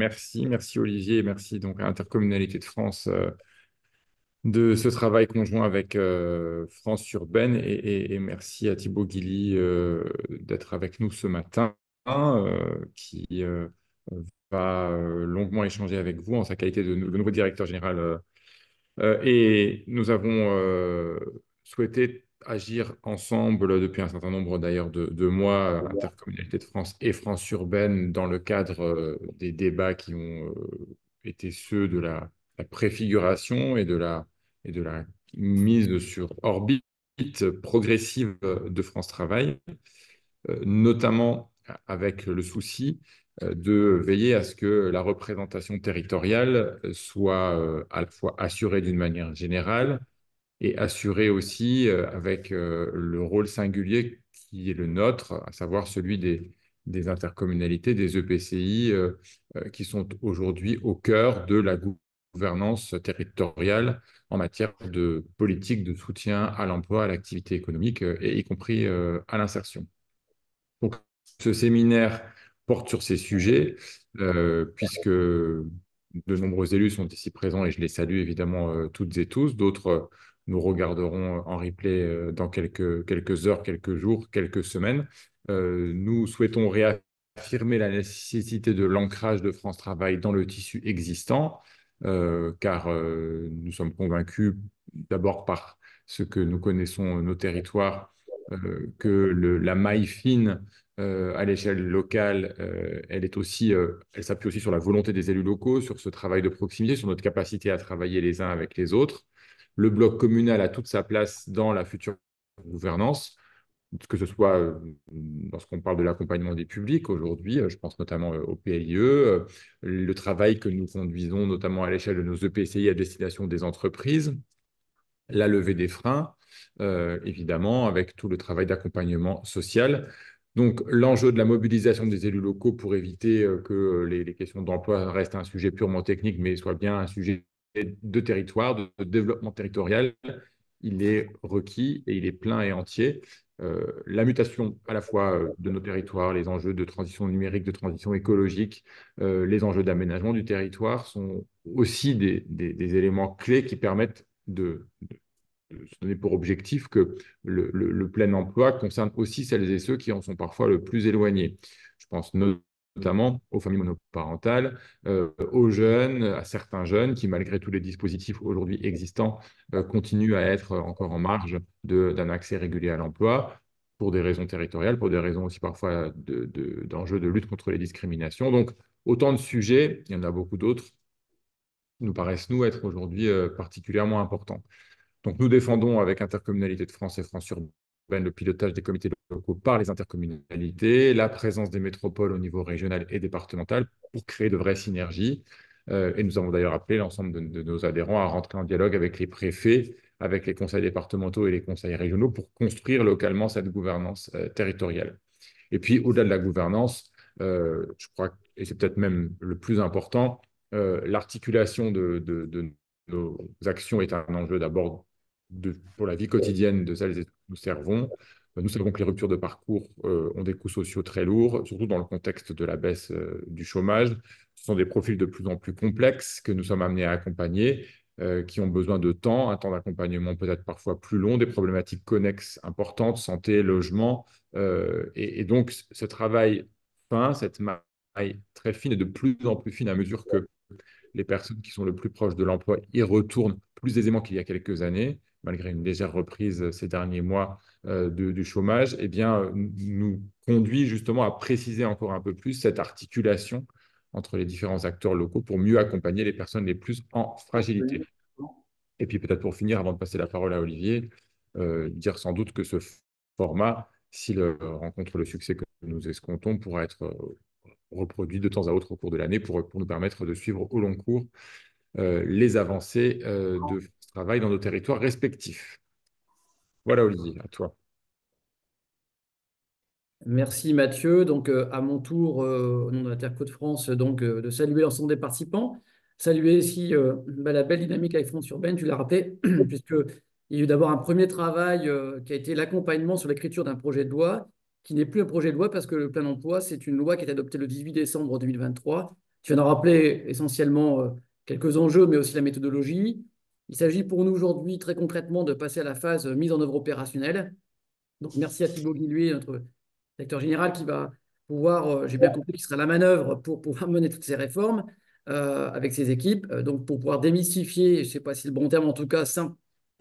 Merci Olivier, et merci donc à Intercommunalité de France de ce travail conjoint avec France Urbaine et merci à Thibaut Guilly d'être avec nous ce matin, qui va longuement échanger avec vous en sa qualité de nouveau directeur général. Et nous avons souhaité agir ensemble depuis un certain nombre d'ailleurs de mois, Intercommunalité de France et France Urbaine, dans le cadre des débats qui ont été ceux de la préfiguration et de la mise sur orbite progressive de France Travail, notamment avec le souci de veiller à ce que la représentation territoriale soit à la fois assurée d'une manière générale et assurée aussi avec le rôle singulier qui est le nôtre, à savoir celui des intercommunalités, des EPCI, qui sont aujourd'hui au cœur de la gouvernance territoriale en matière de politique de soutien à l'emploi, à l'activité économique, et y compris à l'insertion. Donc, ce séminaire porte sur ces sujets, puisque de nombreux élus sont ici présents et je les salue évidemment toutes et tous. D'autres, nous regarderons en replay dans quelques heures, quelques jours, quelques semaines. Nous souhaitons réaffirmer la nécessité de l'ancrage de France Travail dans le tissu existant, car nous sommes convaincus d'abord par ce que nous connaissons nos territoires, que la maille fine à l'échelle locale, elle s'appuie aussi sur la volonté des élus locaux, sur ce travail de proximité, sur notre capacité à travailler les uns avec les autres. Le bloc communal a toute sa place dans la future gouvernance, que ce soit lorsqu'on parle de l'accompagnement des publics aujourd'hui, je pense notamment au PLIE, le travail que nous conduisons notamment à l'échelle de nos EPCI à destination des entreprises, la levée des freins, évidemment, avec tout le travail d'accompagnement social. Donc, l'enjeu de la mobilisation des élus locaux pour éviter que les questions d'emploi restent un sujet purement technique, mais soient bien un sujet de territoire, de développement territorial, il est requis et il est plein et entier. La mutation à la fois de nos territoires, les enjeux de transition numérique, de transition écologique, les enjeux d'aménagement du territoire sont aussi des éléments clés qui permettent de se donner pour objectif que le plein emploi concerne aussi celles et ceux qui en sont parfois le plus éloignés. Je pense notamment aux familles monoparentales, aux jeunes, à certains jeunes qui, malgré tous les dispositifs aujourd'hui existants, continuent à être encore en marge d'un accès régulier à l'emploi pour des raisons territoriales, pour des raisons aussi parfois d'enjeux de lutte contre les discriminations. Donc, autant de sujets, il y en a beaucoup d'autres, nous paraissent, nous, être aujourd'hui particulièrement importants. Donc, nous défendons avec Intercommunalité de France et France Urbaine le pilotage des comités locaux par les intercommunalités, la présence des métropoles au niveau régional et départemental pour créer de vraies synergies. Et nous avons d'ailleurs appelé l'ensemble de nos adhérents à rentrer en dialogue avec les préfets, avec les conseils départementaux et les conseils régionaux pour construire localement cette gouvernance territoriale. Et puis, au-delà de la gouvernance, je crois, et c'est peut-être même le plus important, l'articulation de nos actions est un enjeu d'abord pour la vie quotidienne de celles et ceux que nous servons. Nous savons que les ruptures de parcours ont des coûts sociaux très lourds, surtout dans le contexte de la baisse du chômage. Ce sont des profils de plus en plus complexes que nous sommes amenés à accompagner, qui ont besoin de temps, un temps d'accompagnement peut-être parfois plus long, des problématiques connexes importantes, santé, logement. Et donc, ce travail fin, cette maille très fine et de plus en plus fine à mesure que les personnes qui sont le plus proches de l'emploi y retournent plus aisément qu'il y a quelques années, malgré une légère reprise ces derniers mois du chômage, eh bien, nous conduit justement à préciser encore un peu plus cette articulation entre les différents acteurs locaux pour mieux accompagner les personnes les plus en fragilité. Et puis peut-être pour finir, avant de passer la parole à Olivier, dire sans doute que ce format, s'il rencontre le succès que nous escomptons, pourra être reproduit de temps à autre au cours de l'année pour nous permettre de suivre au long cours les avancées de travail dans nos territoires respectifs. Voilà, Olivier, à toi. Merci Mathieu. Donc, à mon tour, au nom de l'Interco de France, donc, de saluer l'ensemble des participants. Saluer ici la belle dynamique avec France Urbaine, tu l'as rappelé, puisqu'il y a eu d'abord un premier travail qui a été l'accompagnement sur l'écriture d'un projet de loi, qui n'est plus un projet de loi parce que le plein emploi, c'est une loi qui est adoptée le 18 décembre 2023 Tu viens de rappeler essentiellement quelques enjeux, mais aussi la méthodologie. Il s'agit pour nous aujourd'hui, très concrètement, de passer à la phase mise en œuvre opérationnelle. Donc, merci à Thibaut Guilluy, notre directeur général, qui va pouvoir, j'ai bien compris, qui sera à la manœuvre pour pouvoir mener toutes ces réformes avec ses équipes. Donc, pour pouvoir démystifier, je ne sais pas si c'est le bon terme, en tout cas,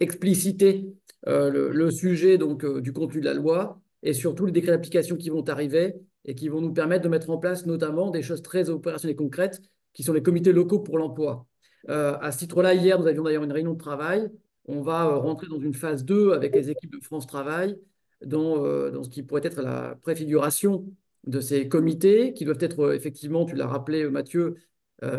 expliciter le sujet donc, du contenu de la loi et surtout les décrets d'application qui vont arriver et qui vont nous permettre de mettre en place notamment des choses très opérationnelles et concrètes qui sont les comités locaux pour l'emploi. À ce titre-là, hier, nous avions d'ailleurs une réunion de travail. On va rentrer dans une phase 2 avec les équipes de France Travail dans ce qui pourrait être la préfiguration de ces comités qui doivent être effectivement, tu l'as rappelé Mathieu,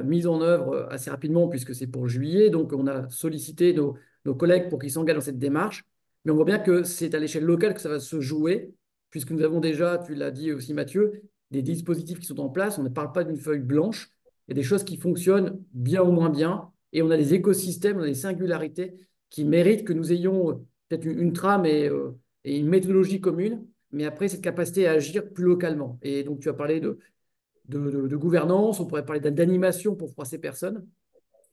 mis en œuvre assez rapidement puisque c'est pour juillet. Donc on a sollicité nos collègues pour qu'ils s'engagent dans cette démarche. Mais on voit bien que c'est à l'échelle locale que ça va se jouer puisque nous avons déjà, tu l'as dit aussi Mathieu, des dispositifs qui sont en place. On ne parle pas d'une feuille blanche. Il y a des choses qui fonctionnent bien ou moins bien. Et on a des écosystèmes, on a des singularités qui méritent que nous ayons peut-être une trame et une méthodologie commune, mais après cette capacité à agir plus localement. Et donc tu as parlé de gouvernance, on pourrait parler d'animation pour froisser personne.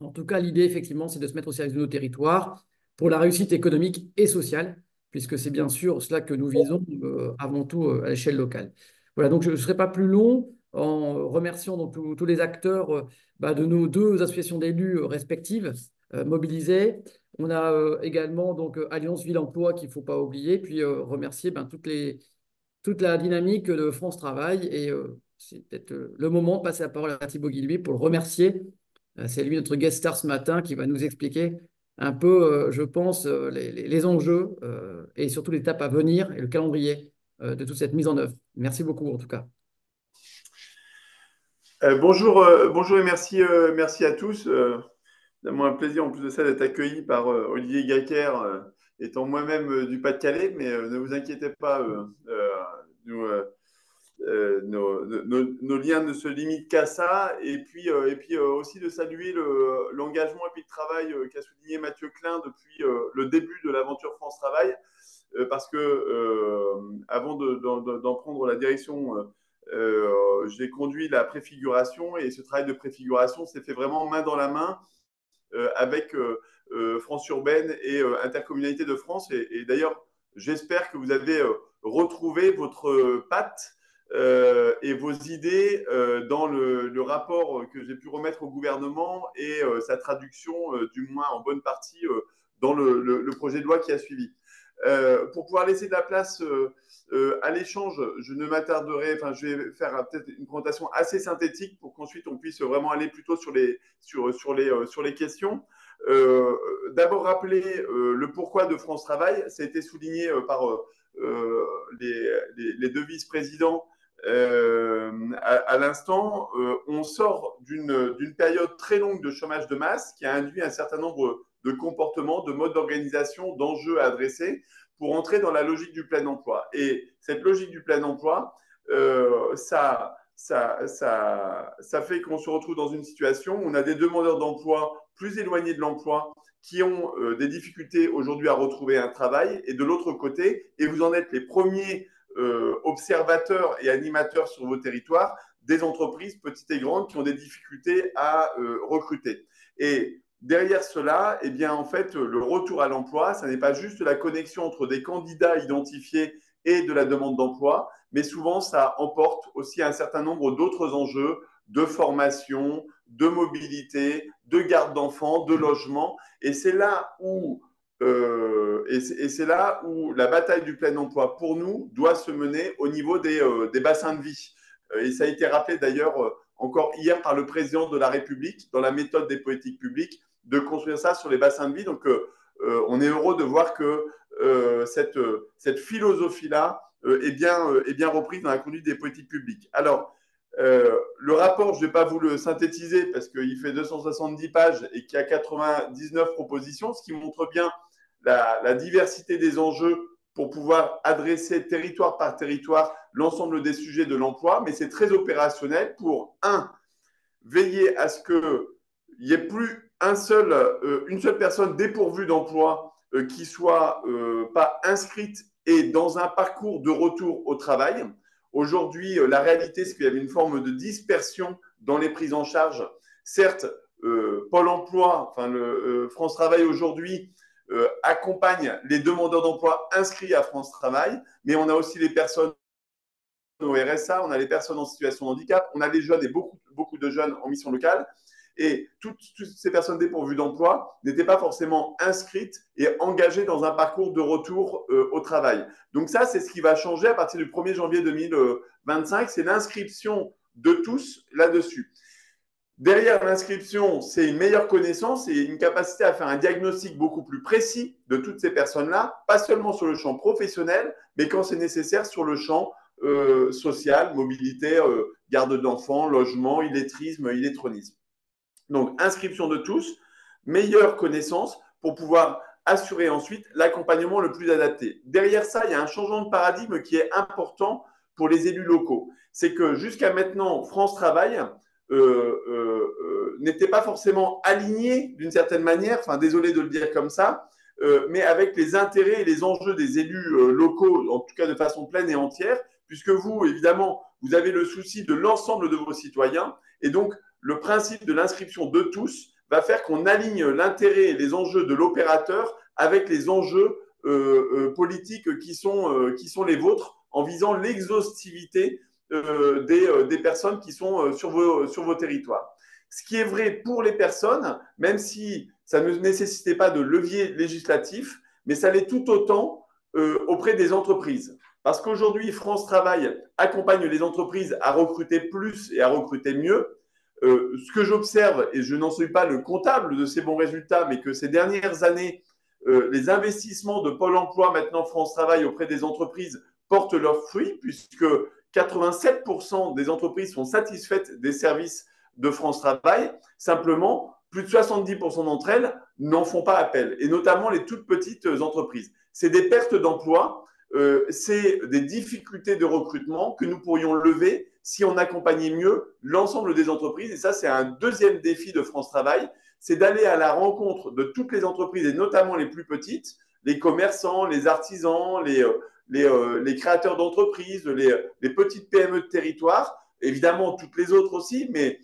En tout cas, l'idée, effectivement, c'est de se mettre au service de nos territoires pour la réussite économique et sociale, puisque c'est bien sûr cela que nous visons avant tout à l'échelle locale. Voilà, donc je ne serai pas plus long en remerciant donc, tous les acteurs de nos deux associations d'élus respectives mobilisées. On a également donc Alliance Ville Emploi qu'il ne faut pas oublier, puis remercier toute la dynamique de France Travail. Et c'est peut-être le moment de passer la parole à Thibaut Guilluy pour le remercier. C'est lui notre guest star ce matin qui va nous expliquer un peu, je pense, les enjeux et surtout l'étape à venir et le calendrier de toute cette mise en œuvre. Merci beaucoup en tout cas. Bonjour et merci à tous. C'est un plaisir en plus de ça d'être accueilli par Olivier Gacker, étant moi-même du Pas-de-Calais, mais ne vous inquiétez pas, nous, nos liens ne se limitent qu'à ça. Et puis aussi de saluer l'engagement et puis le travail qu'a souligné Mathieu Klein depuis le début de l'aventure France Travail, parce que avant d'en prendre la direction, j'ai conduit la préfiguration et ce travail de préfiguration s'est fait vraiment main dans la main avec France Urbaine et Intercommunalité de France. Et d'ailleurs, j'espère que vous avez retrouvé votre patte et vos idées dans le rapport que j'ai pu remettre au gouvernement et sa traduction, du moins en bonne partie, dans le projet de loi qui a suivi. Pour pouvoir laisser de la place à l'échange, je ne m'attarderai, enfin, je vais faire peut-être une présentation assez synthétique pour qu'ensuite on puisse vraiment aller plutôt sur les questions. D'abord rappeler le pourquoi de France Travail. Ça a été souligné par les deux vice-présidents à l'instant. On sort d'une période très longue de chômage de masse qui a induit un certain nombre de comportements, de modes d'organisation, d'enjeux à adresser pour entrer dans la logique du plein emploi. Et cette logique du plein emploi, ça fait qu'on se retrouve dans une situation où on a des demandeurs d'emploi plus éloignés de l'emploi qui ont des difficultés aujourd'hui à retrouver un travail. Et de l'autre côté, et vous en êtes les premiers observateurs et animateurs sur vos territoires, des entreprises petites et grandes qui ont des difficultés à recruter. Et derrière cela, eh bien, en fait, le retour à l'emploi, ça n'est pas juste la connexion entre des candidats identifiés et de la demande d'emploi, mais souvent, ça emporte aussi un certain nombre d'autres enjeux de formation, de mobilité, de garde d'enfants, de logement. Et c'est là où la bataille du plein emploi, pour nous, doit se mener au niveau des bassins de vie. Et ça a été rappelé d'ailleurs encore hier par le président de la République, dans la méthode des politiques publiques, de construire ça sur les bassins de vie. Donc, on est heureux de voir que cette philosophie-là est bien reprise dans la conduite des politiques publiques. Alors, le rapport, je ne vais pas vous le synthétiser parce qu'il fait 270 pages et qu'il y a 99 propositions, ce qui montre bien la diversité des enjeux pour pouvoir adresser territoire par territoire l'ensemble des sujets de l'emploi, mais c'est très opérationnel pour, veiller à ce qu'il n'y ait plus une seule personne dépourvue d'emploi qui soit pas inscrite et dans un parcours de retour au travail. Aujourd'hui, la réalité, c'est qu'il y avait une forme de dispersion dans les prises en charge. Certes, Pôle emploi, enfin France Travail aujourd'hui accompagne les demandeurs d'emploi inscrits à France Travail, mais on a aussi les personnes au RSA, on a les personnes en situation de handicap, on a les jeunes et beaucoup de jeunes en mission locale. Et toutes ces personnes dépourvues d'emploi n'étaient pas forcément inscrites et engagées dans un parcours de retour au travail. Donc ça, c'est ce qui va changer à partir du 1er janvier 2025, c'est l'inscription de tous là-dessus. Derrière l'inscription, c'est une meilleure connaissance et une capacité à faire un diagnostic beaucoup plus précis de toutes ces personnes-là, pas seulement sur le champ professionnel, mais quand c'est nécessaire sur le champ social, mobilité, garde d'enfants, logement, illettrisme, illettronisme. Donc, inscription de tous, meilleure connaissance pour pouvoir assurer ensuite l'accompagnement le plus adapté. Derrière ça, il y a un changement de paradigme qui est important pour les élus locaux. C'est que jusqu'à maintenant, France Travail n'était pas forcément aligné d'une certaine manière, enfin désolé de le dire comme ça, mais avec les intérêts et les enjeux des élus locaux, en tout cas de façon pleine et entière, puisque vous, évidemment, vous avez le souci de l'ensemble de vos citoyens, et donc le principe de l'inscription de tous va faire qu'on aligne l'intérêt et les enjeux de l'opérateur avec les enjeux politiques qui sont les vôtres, en visant l'exhaustivité des personnes qui sont sur vos territoires. Ce qui est vrai pour les personnes, même si ça ne nécessitait pas de levier législatif, mais ça l'est tout autant auprès des entreprises. Parce qu'aujourd'hui, France Travail accompagne les entreprises à recruter plus et à recruter mieux. Ce que j'observe, et je n'en suis pas le comptable de ces bons résultats, mais que ces dernières années, les investissements de Pôle emploi, maintenant France Travail auprès des entreprises, portent leurs fruits, puisque 87% des entreprises sont satisfaites des services de France Travail. Simplement, plus de 70% d'entre elles n'en font pas appel, et notamment les toutes petites entreprises. C'est des pertes d'emploi, c'est des difficultés de recrutement que nous pourrions lever si on accompagnait mieux l'ensemble des entreprises. Et ça, c'est un deuxième défi de France Travail, c'est d'aller à la rencontre de toutes les entreprises, et notamment les plus petites, les commerçants, les artisans, les créateurs d'entreprises, les petites PME de territoire, évidemment toutes les autres aussi, mais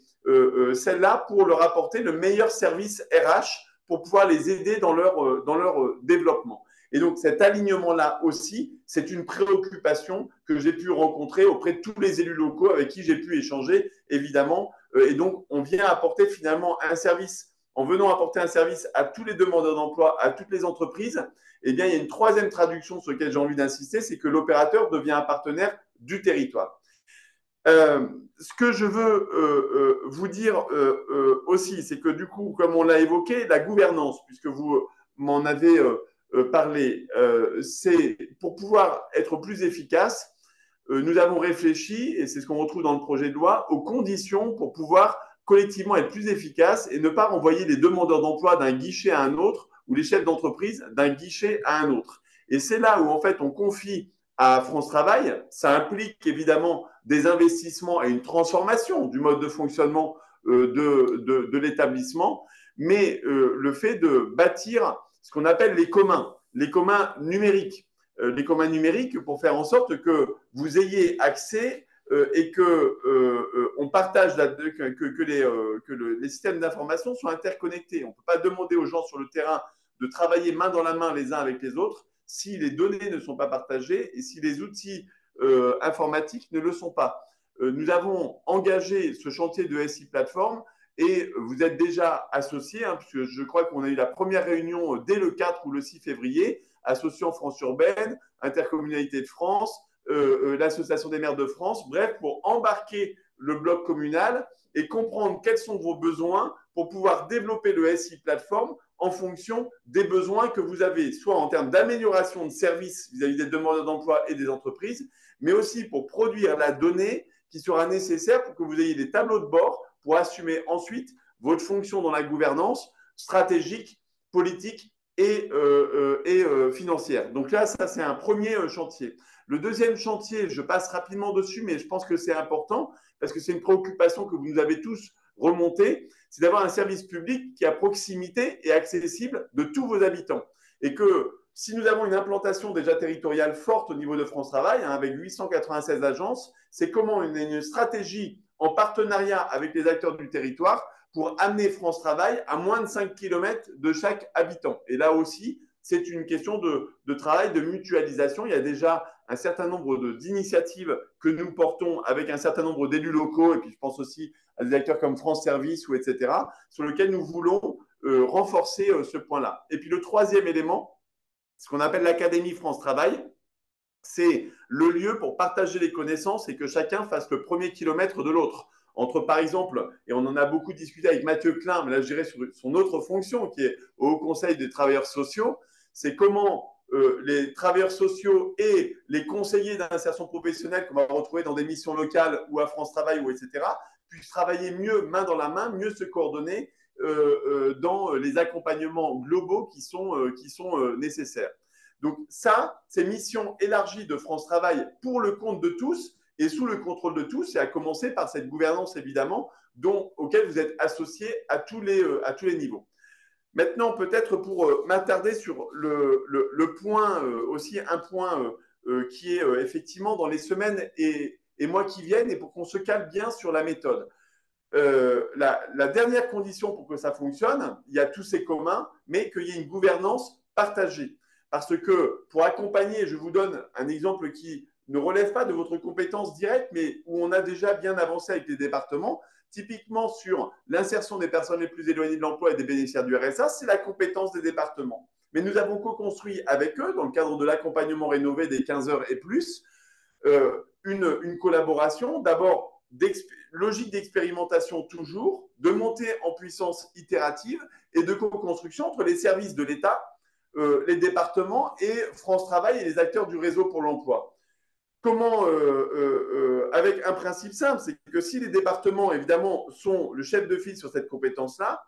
celles-là pour leur apporter le meilleur service RH pour pouvoir les aider dans leur développement. Et donc cet alignement-là aussi, c'est une préoccupation que j'ai pu rencontrer auprès de tous les élus locaux avec qui j'ai pu échanger, évidemment. Et donc on vient apporter finalement un service, en venant apporter un service à tous les demandeurs d'emploi, à toutes les entreprises. Eh bien, il y a une troisième traduction sur laquelle j'ai envie d'insister, c'est que l'opérateur devient un partenaire du territoire. Ce que je veux vous dire aussi, c'est que du coup, comme on l'a évoqué, la gouvernance, puisque vous m'en avez parlé, c'est pour pouvoir être plus efficace, nous avons réfléchi, et c'est ce qu'on retrouve dans le projet de loi, aux conditions pour pouvoir collectivement être plus efficace et ne pas renvoyer les demandeurs d'emploi d'un guichet à un autre ou les chefs d'entreprise d'un guichet à un autre. Et c'est là où en fait on confie à France Travail, ça implique évidemment des investissements et une transformation du mode de fonctionnement de l'établissement, mais le fait de bâtir ce qu'on appelle les communs numériques. Les communs numériques pour faire en sorte que vous ayez accès et on partage que les systèmes d'information soient interconnectés. On ne peut pas demander aux gens sur le terrain de travailler main dans la main les uns avec les autres si les données ne sont pas partagées et si les outils informatiques ne le sont pas. Nous avons engagé ce chantier de SI Plateforme et vous êtes déjà associés, hein, puisque je crois qu'on a eu la première réunion dès le 4 ou le 6 février, associant France Urbaine, Intercommunalité de France, l'Association des maires de France, bref, pour embarquer le bloc communal et comprendre quels sont vos besoins pour pouvoir développer le SI Plateforme en fonction des besoins que vous avez, soit en termes d'amélioration de services vis-à-vis des demandeurs d'emploi et des entreprises, mais aussi pour produire la donnée qui sera nécessaire pour que vous ayez des tableaux de bord pour assumer ensuite votre fonction dans la gouvernance stratégique, politique et financière. Donc là, ça, c'est un premier chantier. Le deuxième chantier, je passe rapidement dessus, mais je pense que c'est important parce que c'est une préoccupation que vous nous avez tous remontée, c'est d'avoir un service public qui est à proximité et accessible de tous vos habitants. Et que si nous avons une implantation déjà territoriale forte au niveau de France Travail, hein, avec 896 agences, c'est comment une stratégie en partenariat avec les acteurs du territoire pour amener France Travail à moins de 5 km de chaque habitant. Et là aussi, c'est une question de travail, de mutualisation. Il y a déjà un certain nombre d'initiatives que nous portons avec un certain nombre d'élus locaux, et puis je pense aussi à des acteurs comme France Service ou etc., sur lesquels nous voulons renforcer ce point-là. Et puis le troisième élément, ce qu'on appelle l'Académie France Travail, c'est le lieu pour partager les connaissances et que chacun fasse le premier kilomètre de l'autre. Entre, par exemple, et on en a beaucoup discuté avec Mathieu Klein, mais là je dirais sur son autre fonction qui est au Haut Conseil des travailleurs sociaux, c'est comment les travailleurs sociaux et les conseillers d'insertion professionnelle qu'on va retrouver dans des missions locales ou à France Travail ou etc. puissent travailler mieux main dans la main, mieux se coordonner dans les accompagnements globaux qui sont nécessaires. Donc ça, c'est mission élargie de France Travail pour le compte de tous et sous le contrôle de tous, et à commencer par cette gouvernance évidemment auquel vous êtes associés à tous les niveaux. Maintenant, peut-être pour m'attarder sur le point, aussi un point qui est effectivement dans les semaines et mois qui viennent, et pour qu'on se cale bien sur la méthode. La dernière condition pour que ça fonctionne, il y a tous ces communs, mais qu'il y ait une gouvernance partagée. Parce que pour accompagner, je vous donne un exemple qui ne relève pas de votre compétence directe, mais où on a déjà bien avancé avec les départements. Typiquement sur l'insertion des personnes les plus éloignées de l'emploi et des bénéficiaires du RSA, c'est la compétence des départements. Mais nous avons co-construit avec eux, dans le cadre de l'accompagnement rénové des 15 heures et plus, une collaboration, d'abord logique d'expérimentation toujours, de montée en puissance itérative et de co-construction entre les services de l'État, les départements et France Travail et les acteurs du réseau pour l'emploi. Comment, avec un principe simple, c'est que si les départements, évidemment, sont le chef de file sur cette compétence-là,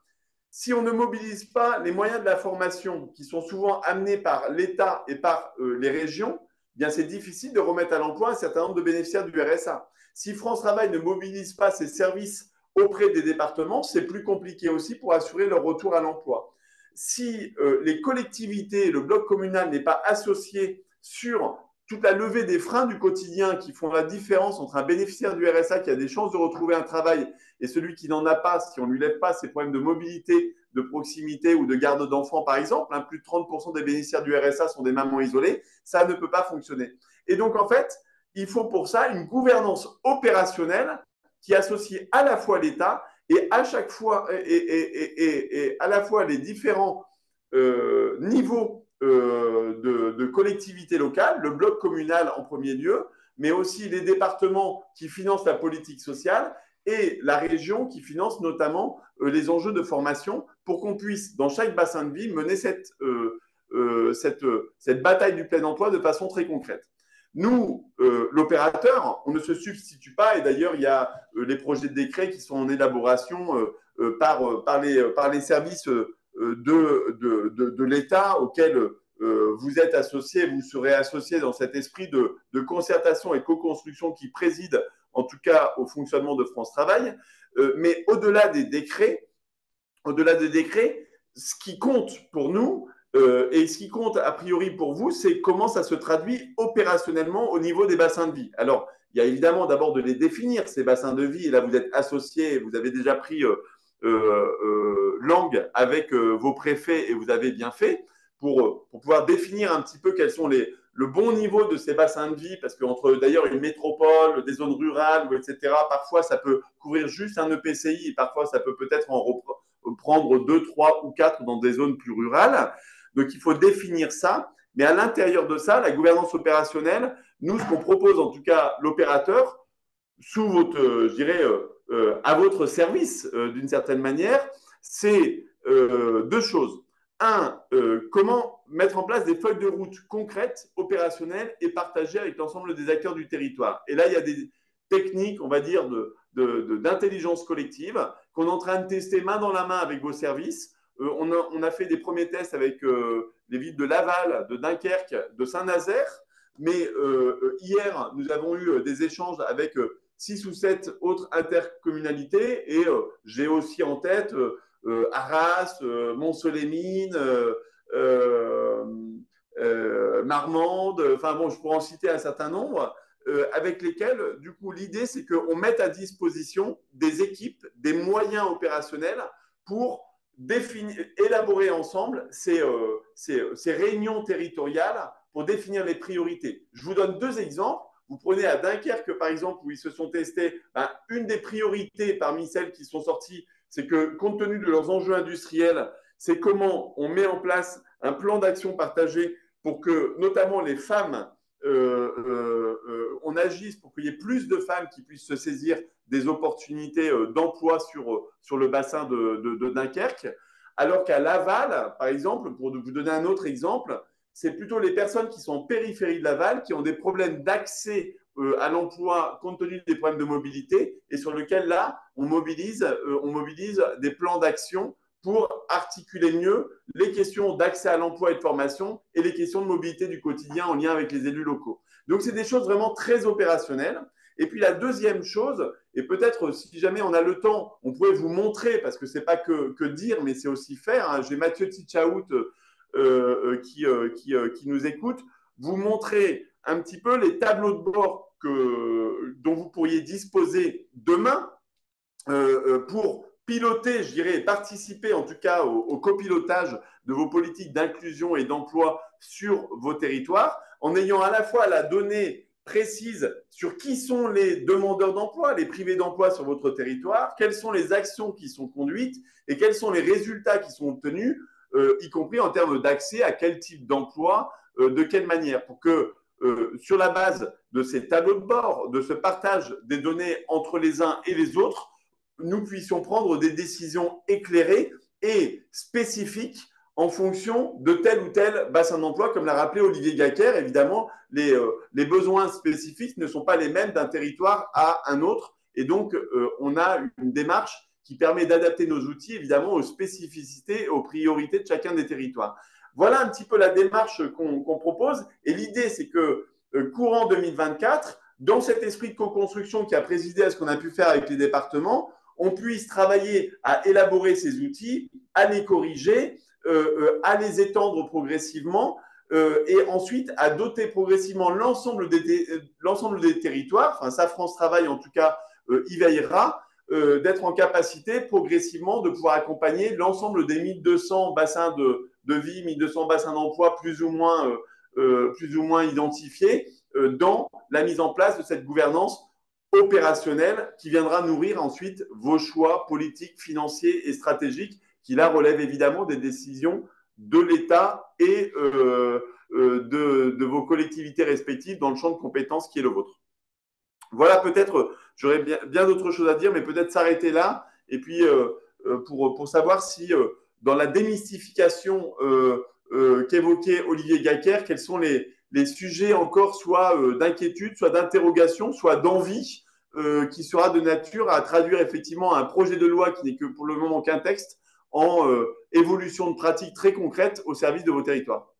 si on ne mobilise pas les moyens de la formation qui sont souvent amenés par l'État et par les régions, eh bien c'est difficile de remettre à l'emploi un certain nombre de bénéficiaires du RSA. Si France Travail ne mobilise pas ses services auprès des départements, c'est plus compliqué aussi pour assurer leur retour à l'emploi. Si les collectivités et le bloc communal n'est pas associé sur toute la levée des freins du quotidien qui font la différence entre un bénéficiaire du RSA qui a des chances de retrouver un travail et celui qui n'en a pas, si on ne lui lève pas ses problèmes de mobilité, de proximité ou de garde d'enfants, par exemple, plus de 30% des bénéficiaires du RSA sont des mamans isolées, ça ne peut pas fonctionner. Et donc, en fait, il faut pour ça une gouvernance opérationnelle qui associe à la fois l'État et à chaque fois, et à la fois les différents niveaux de collectivités locales, le bloc communal en premier lieu, mais aussi les départements qui financent la politique sociale et la région qui finance notamment les enjeux de formation pour qu'on puisse, dans chaque bassin de vie, mener cette bataille du plein emploi de façon très concrète. Nous, l'opérateur, on ne se substitue pas, et d'ailleurs, il y a les projets de décret qui sont en élaboration par les services de l'État auquel vous êtes associé, vous serez associé dans cet esprit de concertation et co-construction qui préside en tout cas au fonctionnement de France Travail. Mais au-delà des décrets, ce qui compte pour nous et ce qui compte a priori pour vous, c'est comment ça se traduit opérationnellement au niveau des bassins de vie. Alors, il y a évidemment d'abord de les définir, ces bassins de vie, et là vous êtes associé, vous avez déjà pris langue avec vos préfets et vous avez bien fait pour pouvoir définir un petit peu quels sont le bon niveau de ces bassins de vie, parce qu'entre d'ailleurs une métropole, des zones rurales, etc., parfois ça peut couvrir juste un EPCI et parfois ça peut peut-être en prendre 2, 3 ou 4 dans des zones plus rurales. Donc il faut définir ça, mais à l'intérieur de ça, la gouvernance opérationnelle, nous, ce qu'on propose en tout cas l'opérateur, sous votre, je dirais, à votre service d'une certaine manière, c'est deux choses. Un, comment mettre en place des feuilles de route concrètes, opérationnelles et partagées avec l'ensemble des acteurs du territoire. Et là, il y a des techniques, on va dire, d'intelligence collective qu'on est en train de tester main dans la main avec vos services. On a fait des premiers tests avec les villes de Laval, de Dunkerque, de Saint-Nazaire. Mais hier, nous avons eu des échanges avec 6 ou 7 autres intercommunalités et j'ai aussi en tête Arras, Mont-Solémine, Marmande, enfin bon, je pourrais en citer un certain nombre avec lesquels, du coup, l'idée, c'est qu'on mette à disposition des équipes, des moyens opérationnels pour élaborer ensemble ces réunions territoriales pour définir les priorités. Je vous donne deux exemples. Vous prenez à Dunkerque, par exemple, où ils se sont testés, une des priorités parmi celles qui sont sorties, c'est que, compte tenu de leurs enjeux industriels, c'est comment on met en place un plan d'action partagé pour que, notamment les femmes, on agisse pour qu'il y ait plus de femmes qui puissent se saisir des opportunités d'emploi sur le bassin de Dunkerque. Alors qu'à Laval, par exemple, pour vous donner un autre exemple, c'est plutôt les personnes qui sont en périphérie de Laval qui ont des problèmes d'accès à l'emploi compte tenu des problèmes de mobilité et sur lequel là, on mobilise des plans d'action pour articuler mieux les questions d'accès à l'emploi et de formation et les questions de mobilité du quotidien en lien avec les élus locaux. Donc, c'est des choses vraiment très opérationnelles. Et puis, la deuxième chose, et peut-être si jamais on a le temps, on pourrait vous montrer, parce que ce n'est pas que dire, mais c'est aussi faire. Hein. J'ai Mathieu Titchaout qui nous écoute, vous montrer un petit peu les tableaux de bord dont vous pourriez disposer demain pour piloter, je dirais, participer en tout cas au copilotage de vos politiques d'inclusion et d'emploi sur vos territoires, en ayant à la fois la donnée précise sur qui sont les demandeurs d'emploi, les privés d'emploi sur votre territoire, quelles sont les actions qui sont conduites et quels sont les résultats qui sont obtenus, y compris en termes d'accès à quel type d'emploi, de quelle manière, pour que sur la base de ces tableaux de bord, de ce partage des données entre les uns et les autres, nous puissions prendre des décisions éclairées et spécifiques en fonction de tel ou tel bassin d'emploi. Comme l'a rappelé Olivier Gacquer, évidemment, les besoins spécifiques ne sont pas les mêmes d'un territoire à un autre. Et donc, on a une démarche qui permet d'adapter nos outils, évidemment, aux spécificités et aux priorités de chacun des territoires. Voilà un petit peu la démarche qu'on propose. Et l'idée, c'est que courant 2024, dans cet esprit de co-construction qui a présidé à ce qu'on a pu faire avec les départements, on puisse travailler à élaborer ces outils, à les corriger, à les étendre progressivement et ensuite à doter progressivement l'ensemble des territoires, enfin ça France Travail en tout cas y veillera, d'être en capacité progressivement de pouvoir accompagner l'ensemble des 1200 bassins de vie, 1200 bassins d'emploi plus ou moins identifiés dans la mise en place de cette gouvernance opérationnelle qui viendra nourrir ensuite vos choix politiques, financiers et stratégiques qui là relèvent évidemment des décisions de l'État et de vos collectivités respectives dans le champ de compétences qui est le vôtre. Voilà, peut-être, j'aurais bien d'autres choses à dire, mais peut-être s'arrêter là et puis pour savoir si dans la démystification qu'évoquait Olivier Gacquer, quels sont les sujets encore soit d'inquiétude, soit d'interrogation, soit d'envie qui sera de nature à traduire effectivement un projet de loi qui n'est que pour le moment qu'un texte en évolution de pratiques très concrètes au service de vos territoires.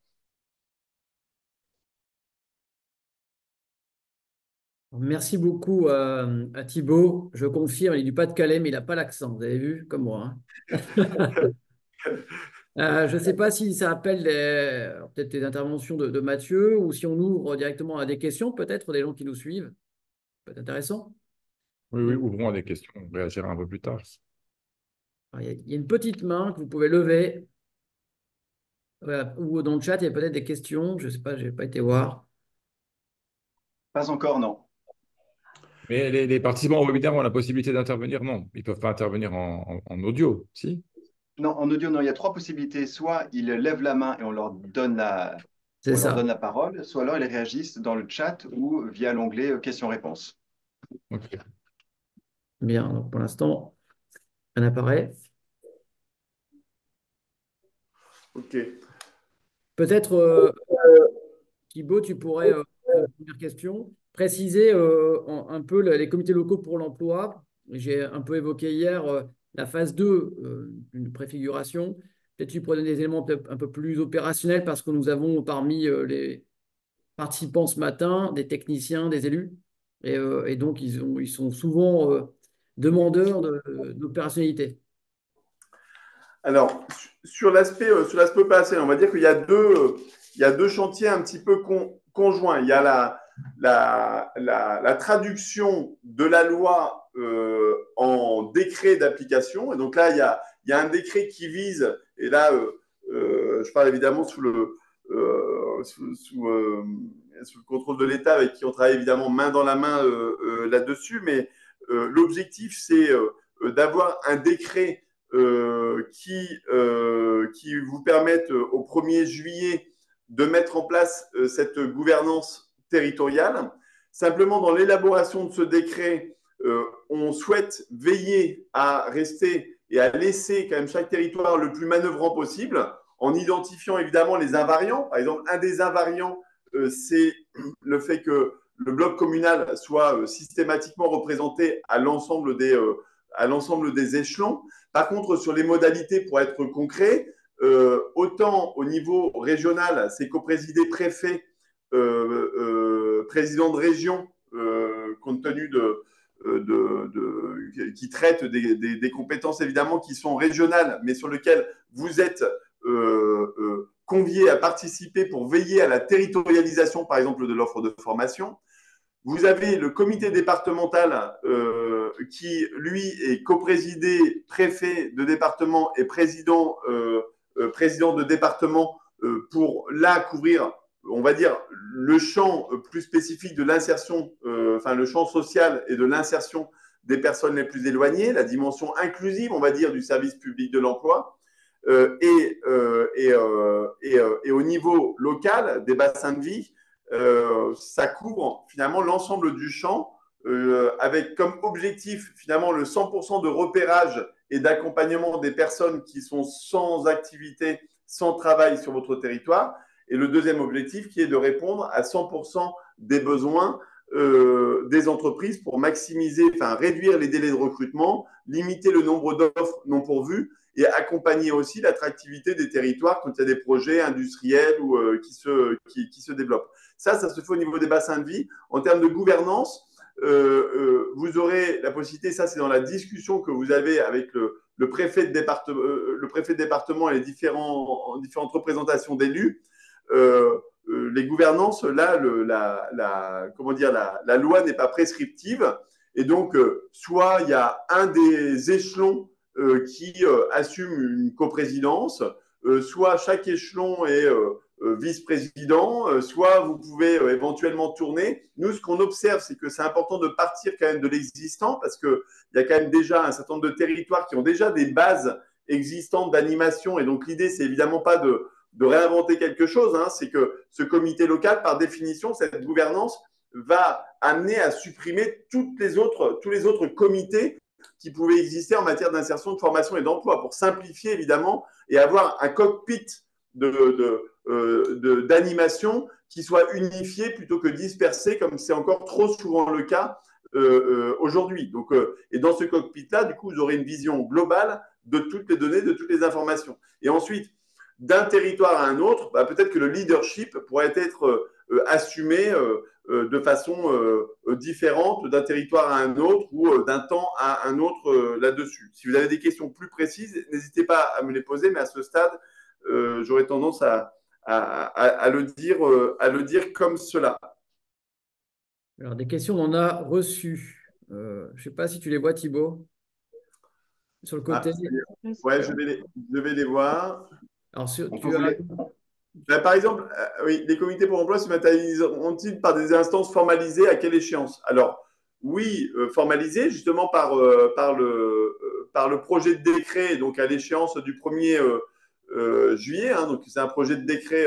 Merci beaucoup à Thibaut. Je confirme, il est du Pas-de-Calais, mais il n'a pas l'accent. Vous avez vu, comme moi. Hein. Je ne sais pas si ça appelle peut-être des interventions de Mathieu ou si on ouvre directement à des questions, peut-être des gens qui nous suivent. Peut-être intéressant. Oui, oui, ouvrons à des questions. On réagira un peu plus tard. Il y a une petite main que vous pouvez lever. Ou dans le chat, il y a peut-être des questions. Je ne sais pas, je n'ai pas été voir. Pas encore, non. Mais les participants au webinaire ont la possibilité d'intervenir? Non, ils ne peuvent pas intervenir en audio, si? Non, en audio, non. Il y a trois possibilités. Soit ils lèvent la main et on leur donne C'est ça. la parole, soit alors ils réagissent dans le chat ou via l'onglet questions-réponses. Okay. Bien, donc pour l'instant, un apparaît. Ok. Peut-être, Thibaut, tu pourrais, première question, préciser un peu les comités locaux pour l'emploi. J'ai un peu évoqué hier la phase 2, une préfiguration. Peut-être tu pourrais donner des éléments un peu plus opérationnels parce que nous avons parmi les participants ce matin des techniciens, des élus. Et donc, ils sont souvent demandeurs d'opérationnalité. Alors, sur l'aspect opérationnel, on va dire qu'il y a deux chantiers un petit peu conjoints. Il y a la traduction de la loi en décret d'application. Et donc là, il y a un décret qui vise, et là, je parle évidemment sous le contrôle de l'État, avec qui on travaille évidemment main dans la main là-dessus, mais l'objectif, c'est d'avoir un décret qui vous permette au 1er juillet de mettre en place cette gouvernance territoriale. Simplement, dans l'élaboration de ce décret, on souhaite veiller à rester et à laisser quand même chaque territoire le plus manœuvrant possible, en identifiant évidemment les invariants. Par exemple, un des invariants, c'est le fait que le bloc communal soit systématiquement représenté à l'ensemble des échelons. Par contre, sur les modalités, pour être concret, autant au niveau régional, c'est coprésidé préfet, président de région, compte tenu qui traite des compétences évidemment qui sont régionales, mais sur lesquelles vous êtes conviés à participer pour veiller à la territorialisation, par exemple, de l'offre de formation. Vous avez le comité départemental qui, lui, est coprésidé préfet de département et président de département pour là couvrir, on va dire, le champ plus spécifique de l'insertion, enfin le champ social et de l'insertion des personnes les plus éloignées, la dimension inclusive, on va dire, du service public de l'emploi. Et au niveau local, des bassins de vie, ça couvre finalement l'ensemble du champ avec comme objectif finalement le 100% de repérage et d'accompagnement des personnes qui sont sans activité, sans travail sur votre territoire. Et le deuxième objectif qui est de répondre à 100% des besoins des entreprises pour maximiser, enfin réduire les délais de recrutement, limiter le nombre d'offres non pourvues et accompagner aussi l'attractivité des territoires quand il y a des projets industriels ou qui se développent. Ça se fait au niveau des bassins de vie. En termes de gouvernance, vous aurez la possibilité, ça c'est dans la discussion que vous avez avec le préfet de département et les différentes représentations d'élus. Les gouvernances, là, la loi n'est pas prescriptive. Et donc, soit il y a un des échelons qui assume une coprésidence, soit chaque échelon est vice-président, soit vous pouvez éventuellement tourner. Nous, ce qu'on observe, c'est que c'est important de partir quand même de l'existant parce qu'il y a quand même déjà un certain nombre de territoires qui ont déjà des bases existantes d'animation. Et donc, l'idée, c'est évidemment pas de réinventer quelque chose, hein. C'est que ce comité local, par définition, cette gouvernance va amener à supprimer tous les autres comités qui pouvaient exister en matière d'insertion, de formation et d'emploi pour simplifier évidemment et avoir un cockpit d'animation qui soit unifié plutôt que dispersé comme c'est encore trop souvent le cas aujourd'hui. Donc, et dans ce cockpit-là, du coup, vous aurez une vision globale de toutes les données, de toutes les informations. Et ensuite, d'un territoire à un autre, peut-être que le leadership pourrait être assumé de façon différente d'un territoire à un autre ou d'un temps à un autre là-dessus. Si vous avez des questions plus précises, n'hésitez pas à me les poser, mais à ce stade, j'aurais tendance à le dire comme cela. Alors, des questions, on en a reçues. Je ne sais pas si tu les vois, Thibaut, sur le côté. Ouais, je vais les voir. Alors, Par exemple, oui, les comités pour l'emploi se matérialiseront-ils par des instances formalisées? À quelle échéance? Alors, oui, formalisées justement par le projet de décret, donc à l'échéance du 1er juillet. Hein, donc, c'est un projet de décret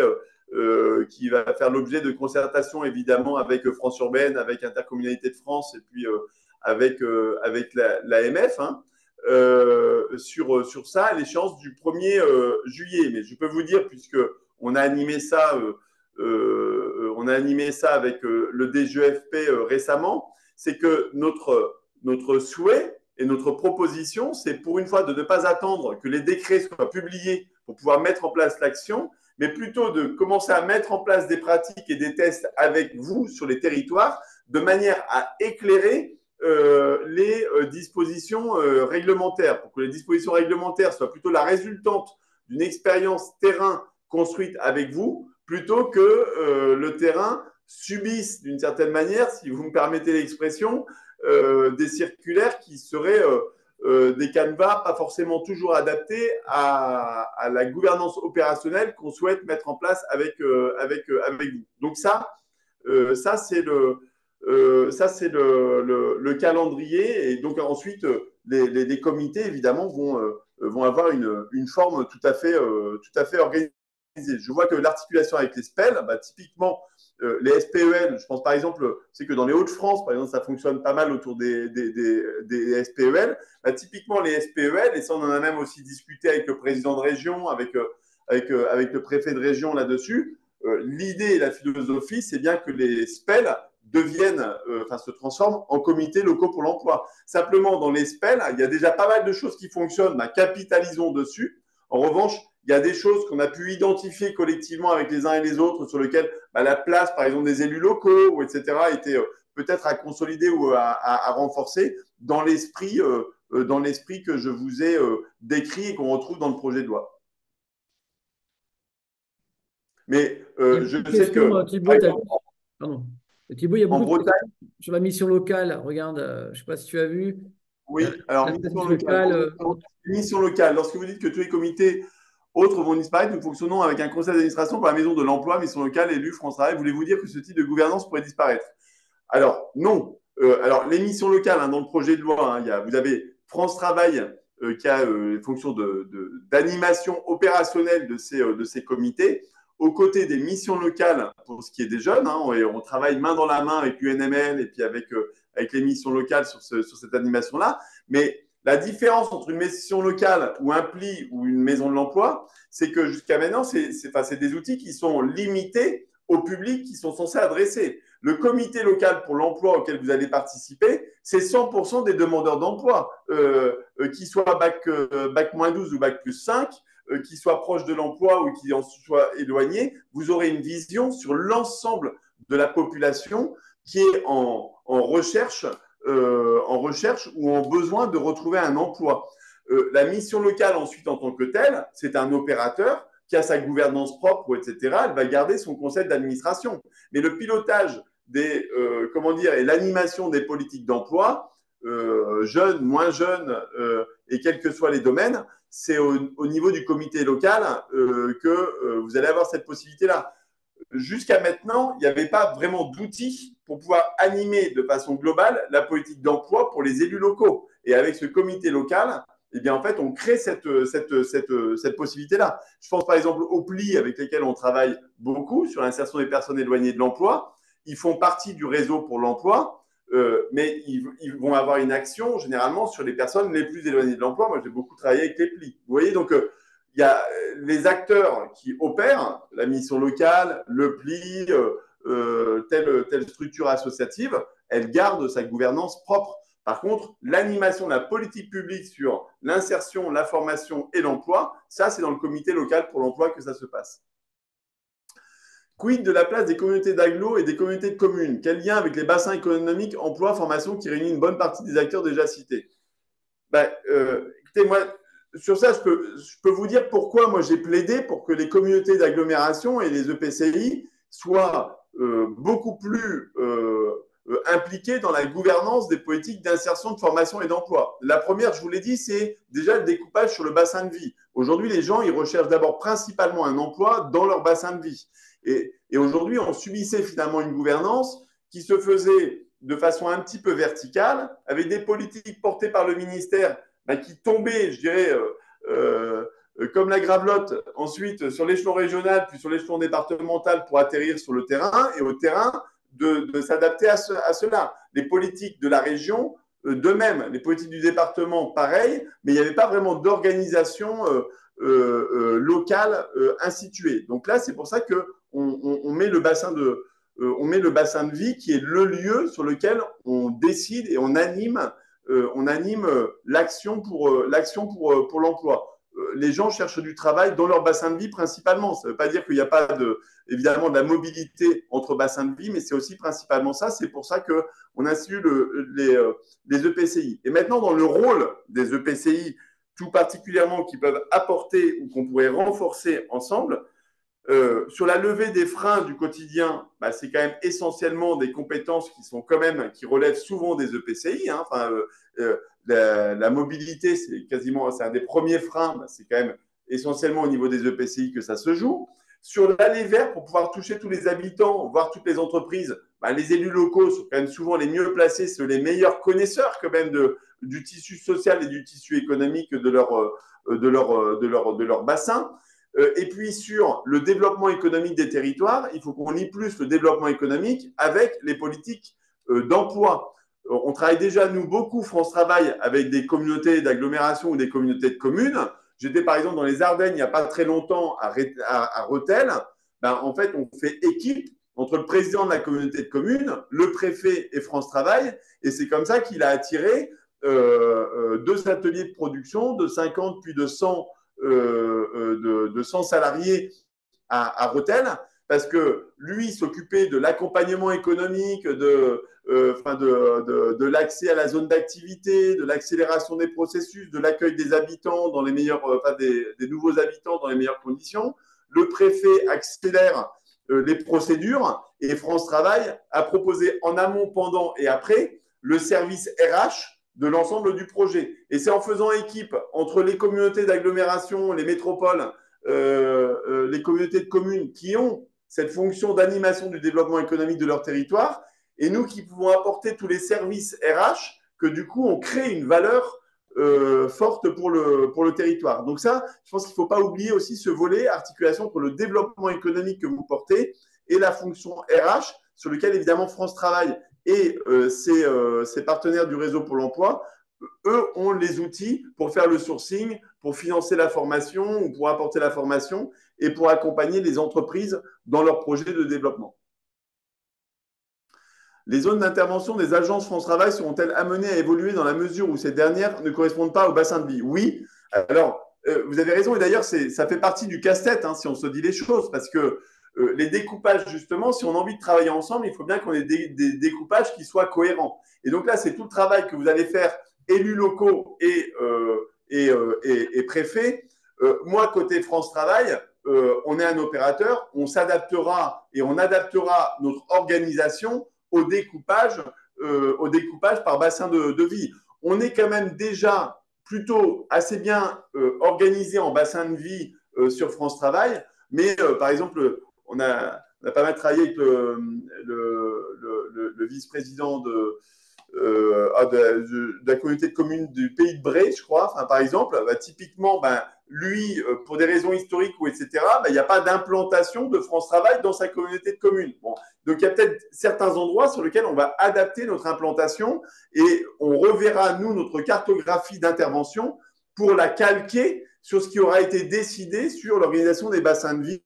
qui va faire l'objet de concertation évidemment avec France Urbaine, avec Intercommunalité de France et puis avec l'AMF. Hein. Sur ça à l'échéance du 1er juillet. Mais je peux vous dire, puisque on a animé ça avec le DGEFP récemment, c'est que notre souhait et notre proposition, c'est pour une fois de ne pas attendre que les décrets soient publiés pour pouvoir mettre en place l'action, mais plutôt de commencer à mettre en place des pratiques et des tests avec vous sur les territoires, de manière à éclairer les dispositions réglementaires, pour que les dispositions réglementaires soient plutôt la résultante d'une expérience terrain construite avec vous, plutôt que le terrain subissent d'une certaine manière, si vous me permettez l'expression, des circulaires qui seraient des canevas pas forcément toujours adaptés à la gouvernance opérationnelle qu'on souhaite mettre en place avec vous. Donc ça c'est le calendrier. Et donc ensuite, les comités, évidemment, vont avoir une forme tout à fait organisée. Je vois que l'articulation avec les SPEL, typiquement, les SPEL, je pense par exemple, c'est que dans les Hauts-de-France, par exemple, ça fonctionne pas mal autour des SPEL. Typiquement, les SPEL, et ça, on en a même aussi discuté avec le président de région, avec le préfet de région là-dessus. L'idée et la philosophie, c'est bien que les SPEL se transforment en comités locaux pour l'emploi. Simplement, dans les SPEL, il y a déjà pas mal de choses qui fonctionnent, capitalisons dessus. En revanche, il y a des choses qu'on a pu identifier collectivement avec les uns et les autres sur lesquelles la place, par exemple, des élus locaux, etc., était peut-être à consolider ou à renforcer dans l'esprit que je vous ai décrit et qu'on retrouve dans le projet de loi. Mais je sais que… Thibaut, il y a beaucoup de questions sur la mission locale. Regarde, je ne sais pas si tu as vu. Oui, alors mission locale. Lorsque vous dites que tous les comités autres vont disparaître, nous fonctionnons avec un conseil d'administration pour la maison de l'emploi, mission locale, élu, France Travail. Voulez-vous dire que ce type de gouvernance pourrait disparaître? Alors, non. Alors, les missions locales, dans le projet de loi, vous avez France Travail qui a les fonctions d'animation opérationnelle de ces comités, aux côtés des missions locales pour ce qui est des jeunes. On travaille main dans la main avec l'UNML et puis avec les missions locales sur cette animation-là. Mais la différence entre une mission locale ou un pli ou une maison de l'emploi, c'est que jusqu'à maintenant, c'est des outils qui sont limités au public qui sont censés adresser. Le comité local pour l'emploi auquel vous allez participer, c'est 100% des demandeurs d'emploi, qu'ils soient bac-12 ou bac+5, qui soient proches de l'emploi ou qui en soient éloignés. Vous aurez une vision sur l'ensemble de la population qui est en recherche ou en besoin de retrouver un emploi. La mission locale, ensuite, en tant que telle, c'est un opérateur qui a sa gouvernance propre, etc. Elle va garder son conseil d'administration. Mais le pilotage et l'animation des politiques d'emploi, jeunes, moins jeunes, et quels que soient les domaines, c'est au niveau du comité local que vous allez avoir cette possibilité-là. Jusqu'à maintenant, il n'y avait pas vraiment d'outils pour pouvoir animer de façon globale la politique d'emploi pour les élus locaux. Et avec ce comité local, en fait, on crée cette possibilité-là. Je pense par exemple aux plis avec lesquels on travaille beaucoup sur l'insertion des personnes éloignées de l'emploi. Ils font partie du réseau pour l'emploi, mais ils vont avoir une action généralement sur les personnes les plus éloignées de l'emploi. Moi, j'ai beaucoup travaillé avec les plis. Vous voyez, donc il y a les acteurs qui opèrent, la mission locale, le pli, telle structure associative, elle garde sa gouvernance propre. Par contre, l'animation de la politique publique sur l'insertion, la formation et l'emploi, ça, c'est dans le comité local pour l'emploi que ça se passe. Quid de la place des communautés d'agglo et des communautés de communes? Quel lien avec les bassins économiques, emploi, formation qui réunit une bonne partie des acteurs déjà cités? Écoutez, moi, sur ça, je peux vous dire pourquoi moi j'ai plaidé pour que les communautés d'agglomération et les EPCI soient beaucoup plus impliqués dans la gouvernance des politiques d'insertion, de formation et d'emploi. La première, je vous l'ai dit, c'est déjà le découpage sur le bassin de vie. Aujourd'hui, les gens, ils recherchent d'abord principalement un emploi dans leur bassin de vie. Et aujourd'hui, on subissait finalement une gouvernance qui se faisait de façon un petit peu verticale, avec des politiques portées par le ministère qui tombaient, je dirais, comme la gravelotte, ensuite sur l'échelon régional, puis sur l'échelon départemental pour atterrir sur le terrain, et au terrain, de s'adapter à cela. Les politiques de la région, de même, les politiques du département, pareil, mais il n'y avait pas vraiment d'organisation locale instituée. Donc là, c'est pour ça qu'on met le bassin de vie qui est le lieu sur lequel on décide et on anime l'action pour l'emploi. Les gens cherchent du travail dans leur bassin de vie principalement. Ça ne veut pas dire qu'il n'y a pas évidemment de la mobilité entre bassins de vie, mais c'est aussi principalement ça. C'est pour ça qu'on institue les EPCI. Et maintenant, dans le rôle des EPCI, tout particulièrement qui peuvent apporter ou qu'on pourrait renforcer ensemble, Sur la levée des freins du quotidien, bah, c'est quand même essentiellement des compétences qui relèvent souvent des EPCI. Hein. Enfin, la mobilité, c'est un des premiers freins. Bah, c'est quand même essentiellement au niveau des EPCI que ça se joue. Sur l'aller vers, pour pouvoir toucher tous les habitants, voir toutes les entreprises, bah, les élus locaux sont quand même souvent les mieux placés, sont les meilleurs connaisseurs quand même du tissu social et du tissu économique de leur bassin. Et puis sur le développement économique des territoires, il faut qu'on lie plus le développement économique avec les politiques d'emploi. On travaille déjà, nous, beaucoup, France Travail, avec des communautés d'agglomération ou des communautés de communes. J'étais par exemple dans les Ardennes il n'y a pas très longtemps à Rethel. Ben, en fait, on fait équipe entre le président de la communauté de communes, le préfet et France Travail. Et c'est comme ça qu'il a attiré 2 ateliers de production de 50 puis de 100 salariés à Rethel, parce que lui s'occupait de l'accompagnement économique, de l'accès à la zone d'activité, de l'accélération des processus, de l'accueil des habitants dans les meilleurs, des nouveaux habitants dans les meilleures conditions. Le préfet accélère les procédures et France Travail a proposé en amont, pendant et après le service RH de l'ensemble du projet. Et c'est en faisant équipe entre les communautés d'agglomération, les métropoles, les communautés de communes qui ont cette fonction d'animation du développement économique de leur territoire, et nous qui pouvons apporter tous les services RH, que du coup on crée une valeur forte pour le territoire. Donc ça, je pense qu'il ne faut pas oublier aussi ce volet, articulation entre le développement économique que vous portez et la fonction RH, sur lequel évidemment France Travail et ses partenaires du réseau Pôle emploi, eux ont les outils pour faire le sourcing, pour financer la formation ou pour apporter la formation et pour accompagner les entreprises dans leurs projets de développement. Les zones d'intervention des agences France Travail seront-elles amenées à évoluer dans la mesure où ces dernières ne correspondent pas au bassin de vie? Oui. Alors, vous avez raison, et d'ailleurs, ça fait partie du casse-tête, hein, si on se dit les choses, parce que les découpages, justement, si on a envie de travailler ensemble, il faut bien qu'on ait des découpages qui soient cohérents. Et donc là, c'est tout le travail que vous allez faire, élus locaux et préfets. Moi, côté France Travail, on est un opérateur, on s'adaptera et on adaptera notre organisation au découpage par bassin de vie. On est quand même déjà plutôt assez bien organisé en bassin de vie sur France Travail, mais par exemple, on a pas mal travaillé avec le vice-président de la communauté de communes du Pays de Bray, je crois, enfin, par exemple, typiquement, lui, pour des raisons historiques ou etc., il n'y a pas d'implantation de France Travail dans sa communauté de communes. Bon. Donc, il y a peut-être certains endroits sur lesquels on va adapter notre implantation et on reverra, nous, notre cartographie d'intervention pour la calquer sur ce qui aura été décidé sur l'organisation des bassins de vie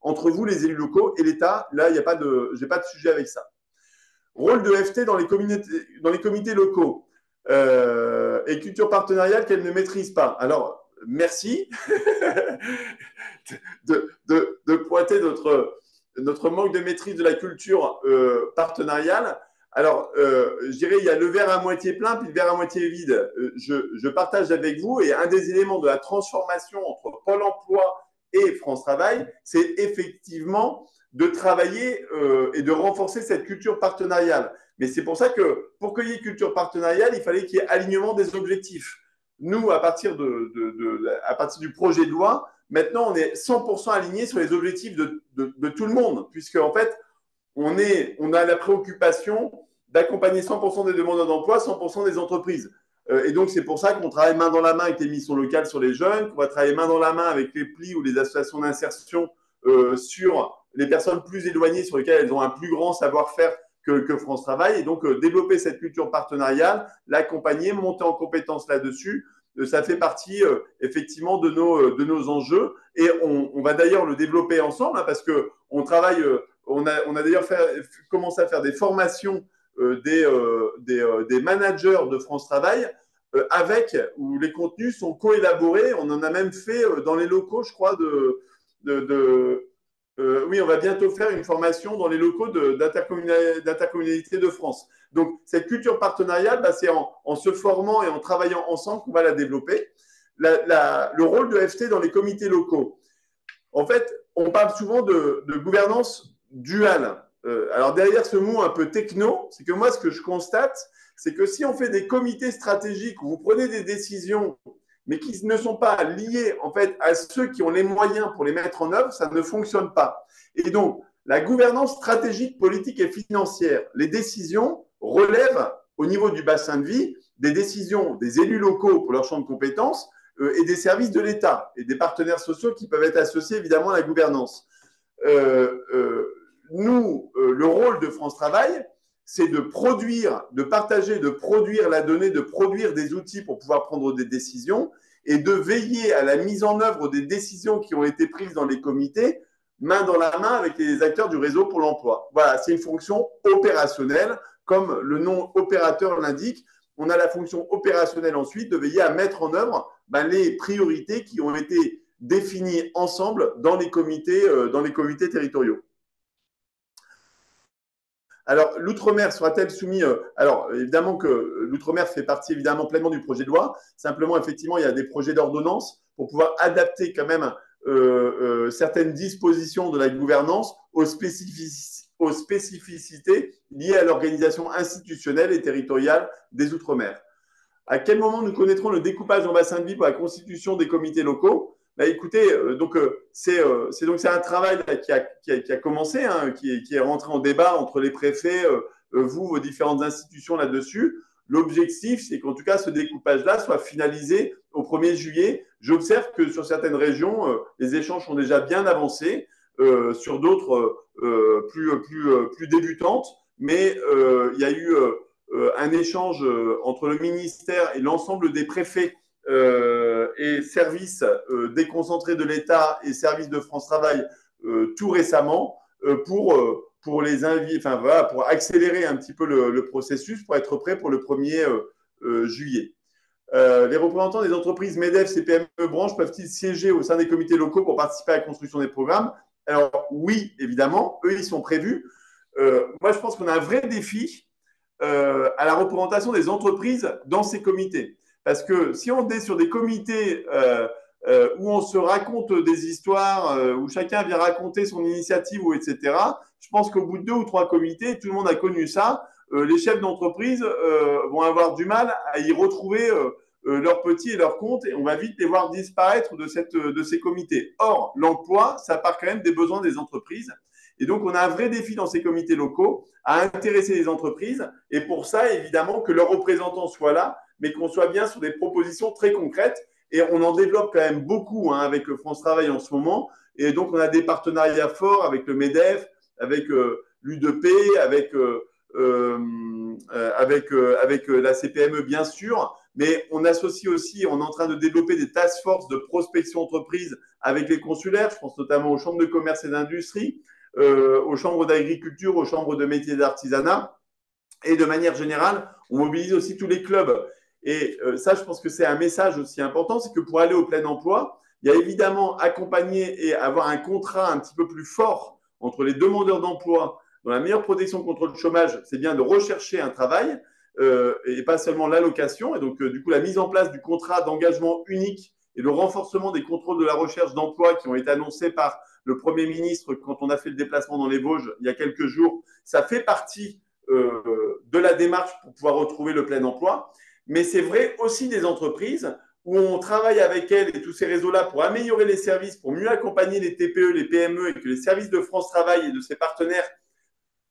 entre vous, les élus locaux, et l'État. Là, je n'ai pas de sujet avec ça. Rôle de FT dans les comités locaux et culture partenariale qu'elle ne maîtrise pas. Alors, merci de pointer notre manque de maîtrise de la culture partenariale. Alors, je dirais, il y a le verre à moitié plein puis le verre à moitié vide. Je partage avec vous, et un des éléments de la transformation entre Pôle emploi et France Travail, c'est effectivement de travailler et de renforcer cette culture partenariale. Mais c'est pour ça que pour qu'il y ait culture partenariale, il fallait qu'il y ait alignement des objectifs. Nous, à partir du projet de loi, maintenant, on est 100% aligné sur les objectifs de tout le monde, puisque en fait, on a la préoccupation d'accompagner 100% des demandeurs d'emploi, 100% des entreprises. Et donc, c'est pour ça qu'on travaille main dans la main avec les missions locales sur les jeunes, qu'on va travailler main dans la main avec les PLI ou les associations d'insertion sur les personnes plus éloignées, sur lesquelles elles ont un plus grand savoir-faire que France Travail. Et donc, développer cette culture partenariale, l'accompagner, monter en compétences là-dessus, ça fait partie effectivement de nos enjeux. Et on va d'ailleurs le développer ensemble, hein, parce qu'on travaille, on a d'ailleurs commencé à faire des formations des managers de France Travail où les contenus sont co-élaborés. On en a même fait dans les locaux, je crois, oui, on va bientôt faire une formation dans les locaux d'intercommunalité de France. Donc, cette culture partenariale, c'est en se formant et en travaillant ensemble qu'on va la développer. Le rôle de FT dans les comités locaux. En fait, on parle souvent de gouvernance duale. Alors derrière ce mot un peu techno, c'est que moi, ce que je constate, c'est que si on fait des comités stratégiques où vous prenez des décisions, mais qui ne sont pas liées en fait à ceux qui ont les moyens pour les mettre en œuvre, ça ne fonctionne pas. Et donc, la gouvernance stratégique, politique et financière, les décisions relèvent au niveau du bassin de vie des décisions des élus locaux pour leur champ de compétences et des services de l'État et des partenaires sociaux qui peuvent être associés évidemment à la gouvernance. Le rôle de France Travail, c'est de produire, de partager, de produire la donnée, de produire des outils pour pouvoir prendre des décisions et de veiller à la mise en œuvre des décisions qui ont été prises dans les comités, main dans la main avec les acteurs du réseau pour l'emploi. Voilà, c'est une fonction opérationnelle, comme le nom opérateur l'indique. On a la fonction opérationnelle ensuite de veiller à mettre en œuvre les priorités qui ont été définies ensemble dans les comités territoriaux. Alors, l'outre-mer sera-t-elle soumis Alors, évidemment que l'outre-mer fait partie évidemment pleinement du projet de loi. Simplement, effectivement, il y a des projets d'ordonnance pour pouvoir adapter quand même certaines dispositions de la gouvernance aux spécificités liées à l'organisation institutionnelle et territoriale des outre-mer. À quel moment nous connaîtrons le découpage en bassin de vie pour la constitution des comités locaux? Écoutez, c'est un travail qui a commencé, hein, qui est rentré en débat entre les préfets, vous, vos différentes institutions là-dessus. L'objectif, c'est qu'en tout cas, ce découpage-là soit finalisé au 1er juillet. J'observe que sur certaines régions, les échanges sont déjà bien avancés, sur d'autres plus débutantes, mais il y a eu un échange entre le ministère et l'ensemble des préfets et services déconcentrés de l'État et services de France Travail tout récemment pour les inviter, enfin voilà, pour accélérer un petit peu le processus pour être prêt pour le 1er juillet. Les représentants des entreprises MEDEF, CPME, branches peuvent-ils siéger au sein des comités locaux pour participer à la construction des programmes? Alors oui, évidemment, eux, ils sont prévus. Moi, je pense qu'on a un vrai défi à la représentation des entreprises dans ces comités. Parce que si on est sur des comités où on se raconte des histoires, où chacun vient raconter son initiative, etc., je pense qu'au bout de 2 ou 3 comités, tout le monde a connu ça, les chefs d'entreprise vont avoir du mal à y retrouver leurs petits et leurs comptes, et on va vite les voir disparaître de ces comités. Or, l'emploi, ça part quand même des besoins des entreprises. Et donc, on a un vrai défi dans ces comités locaux à intéresser les entreprises. Et pour ça, évidemment, que leurs représentants soient là, mais qu'on soit bien sur des propositions très concrètes. Et on en développe quand même beaucoup avec France Travail en ce moment. Et donc, on a des partenariats forts avec le MEDEF, avec l'U2P, avec la CPME, bien sûr. Mais on associe aussi, on est en train de développer des task force de prospection entreprise avec les consulaires. Je pense notamment aux chambres de commerce et d'industrie, aux chambres d'agriculture, aux chambres de métiers et d'artisanat. Et de manière générale, on mobilise aussi tous les clubs. Et ça, je pense que c'est un message aussi important, c'est que pour aller au plein emploi, il y a évidemment accompagner et avoir un contrat un petit peu plus fort entre les demandeurs d'emploi dans la meilleure protection contre le chômage, c'est bien de rechercher un travail et pas seulement l'allocation. Et donc, du coup, la mise en place du contrat d'engagement unique et le renforcement des contrôles de la recherche d'emploi qui ont été annoncés par le Premier ministre quand on a fait le déplacement dans les Vosges il y a quelques jours, ça fait partie de la démarche pour pouvoir retrouver le plein emploi. Mais c'est vrai aussi des entreprises où on travaille avec elles et tous ces réseaux-là pour améliorer les services, pour mieux accompagner les TPE, les PME et que les services de France Travail et de ses partenaires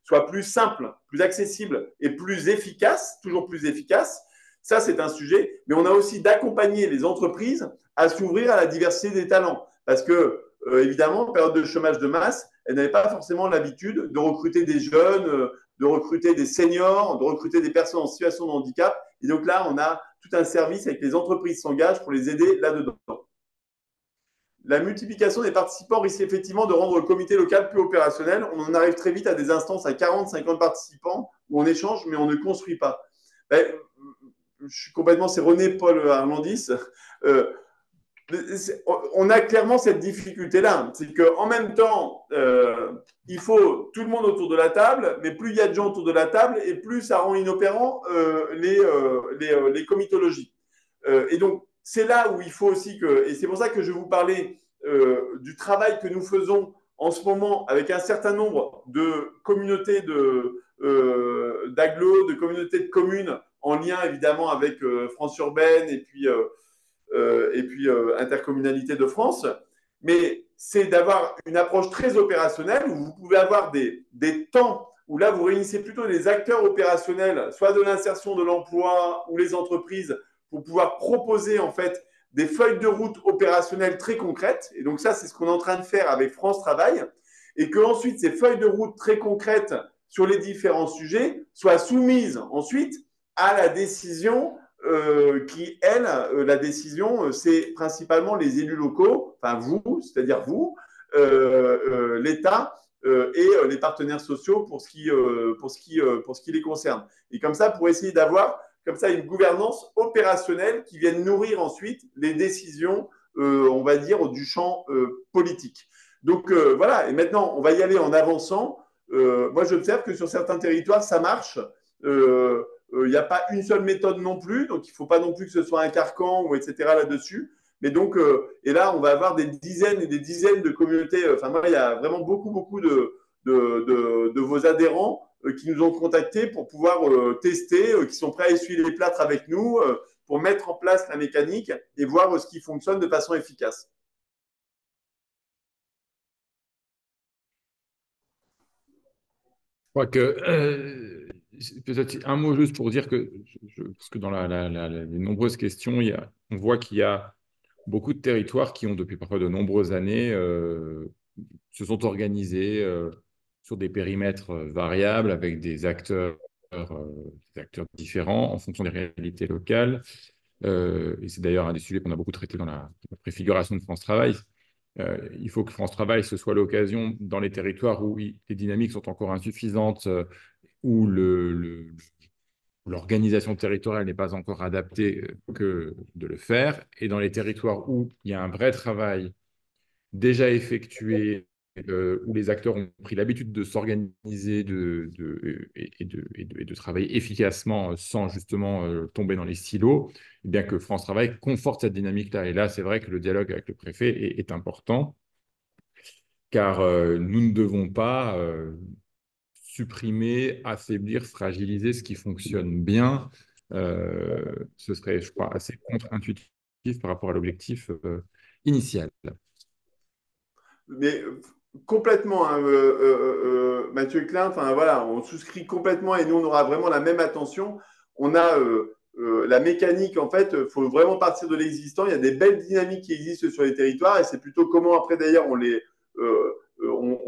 soient plus simples, plus accessibles et plus efficaces, toujours plus efficaces. Ça, c'est un sujet. Mais on a aussi d'accompagner les entreprises à s'ouvrir à la diversité des talents. Parce que, évidemment, en période de chômage de masse, elles n'avaient pas forcément l'habitude de recruter des jeunes, de recruter des seniors, de recruter des personnes en situation de handicap. Et donc là, on a tout un service avec les entreprises s'engagent pour les aider là-dedans. La multiplication des participants risque effectivement de rendre le comité local plus opérationnel. On en arrive très vite à des instances à 40, 50 participants où on échange, mais on ne construit pas. Je suis complètement, c'est René-Paul Arlandis. On a clairement cette difficulté-là. C'est qu'en même temps, il faut tout le monde autour de la table, mais plus il y a de gens autour de la table, et plus ça rend inopérants les comitologies. Et donc, c'est là où il faut aussi que… Et c'est pour ça que je vous parlais du travail que nous faisons en ce moment avec un certain nombre de communautés d'agglos, de communautés de communes, en lien évidemment avec France Urbaine et puis Intercommunalité de France. Mais c'est d'avoir une approche très opérationnelle où vous pouvez avoir des temps où là, vous réunissez plutôt les acteurs opérationnels, soit de l'insertion de l'emploi ou les entreprises, pour pouvoir proposer en fait des feuilles de route opérationnelles très concrètes. Et donc ça, c'est ce qu'on est en train de faire avec France Travail. Et qu'ensuite, ces feuilles de route très concrètes sur les différents sujets soient soumises ensuite à la décision qui, elle, la décision, c'est principalement les élus locaux, enfin vous, c'est-à-dire vous, l'État et les partenaires sociaux pour ce qui les concerne. Et comme ça, pour essayer d'avoir comme ça une gouvernance opérationnelle qui vienne nourrir ensuite les décisions, on va dire, du champ politique. Donc voilà, et maintenant, on va y aller en avançant. Moi, j'observe que sur certains territoires, ça marche. Il n'y a pas une seule méthode non plus, donc il ne faut pas non plus que ce soit un carcan ou etc. là-dessus. Mais donc, et là, on va avoir des dizaines et des dizaines de communautés. Enfin, moi, il y a vraiment beaucoup de vos adhérents qui nous ont contactés pour pouvoir tester, qui sont prêts à essuyer les plâtres avec nous pour mettre en place la mécanique et voir ce qui fonctionne de façon efficace. Je crois que peut-être un mot juste pour dire que, parce que dans les nombreuses questions, on voit qu'il y a beaucoup de territoires qui ont depuis parfois de nombreuses années se sont organisés sur des périmètres variables avec des acteurs différents en fonction des réalités locales. Et c'est d'ailleurs un des sujets qu'on a beaucoup traité dans la préfiguration de France Travail. Il faut que France Travail, ce soit l'occasion dans les territoires où les dynamiques sont encore insuffisantes, où l'organisation territoriale n'est pas encore adaptée, que de le faire. Et dans les territoires où il y a un vrai travail déjà effectué, où les acteurs ont pris l'habitude de s'organiser et de travailler efficacement sans justement tomber dans les silos, eh bien que France Travail conforte cette dynamique-là. Et là, c'est vrai que le dialogue avec le préfet est important, car nous ne devons pas supprimer, affaiblir, fragiliser ce qui fonctionne bien. Ce serait, je crois, assez contre-intuitif par rapport à l'objectif initial. Mais complètement, hein, Mathieu Klein, enfin voilà, on souscrit complètement et nous, on aura vraiment la même attention. On a la mécanique, en fait, il faut vraiment partir de l'existant. Il y a des belles dynamiques qui existent sur les territoires et c'est plutôt comment, après, d'ailleurs, on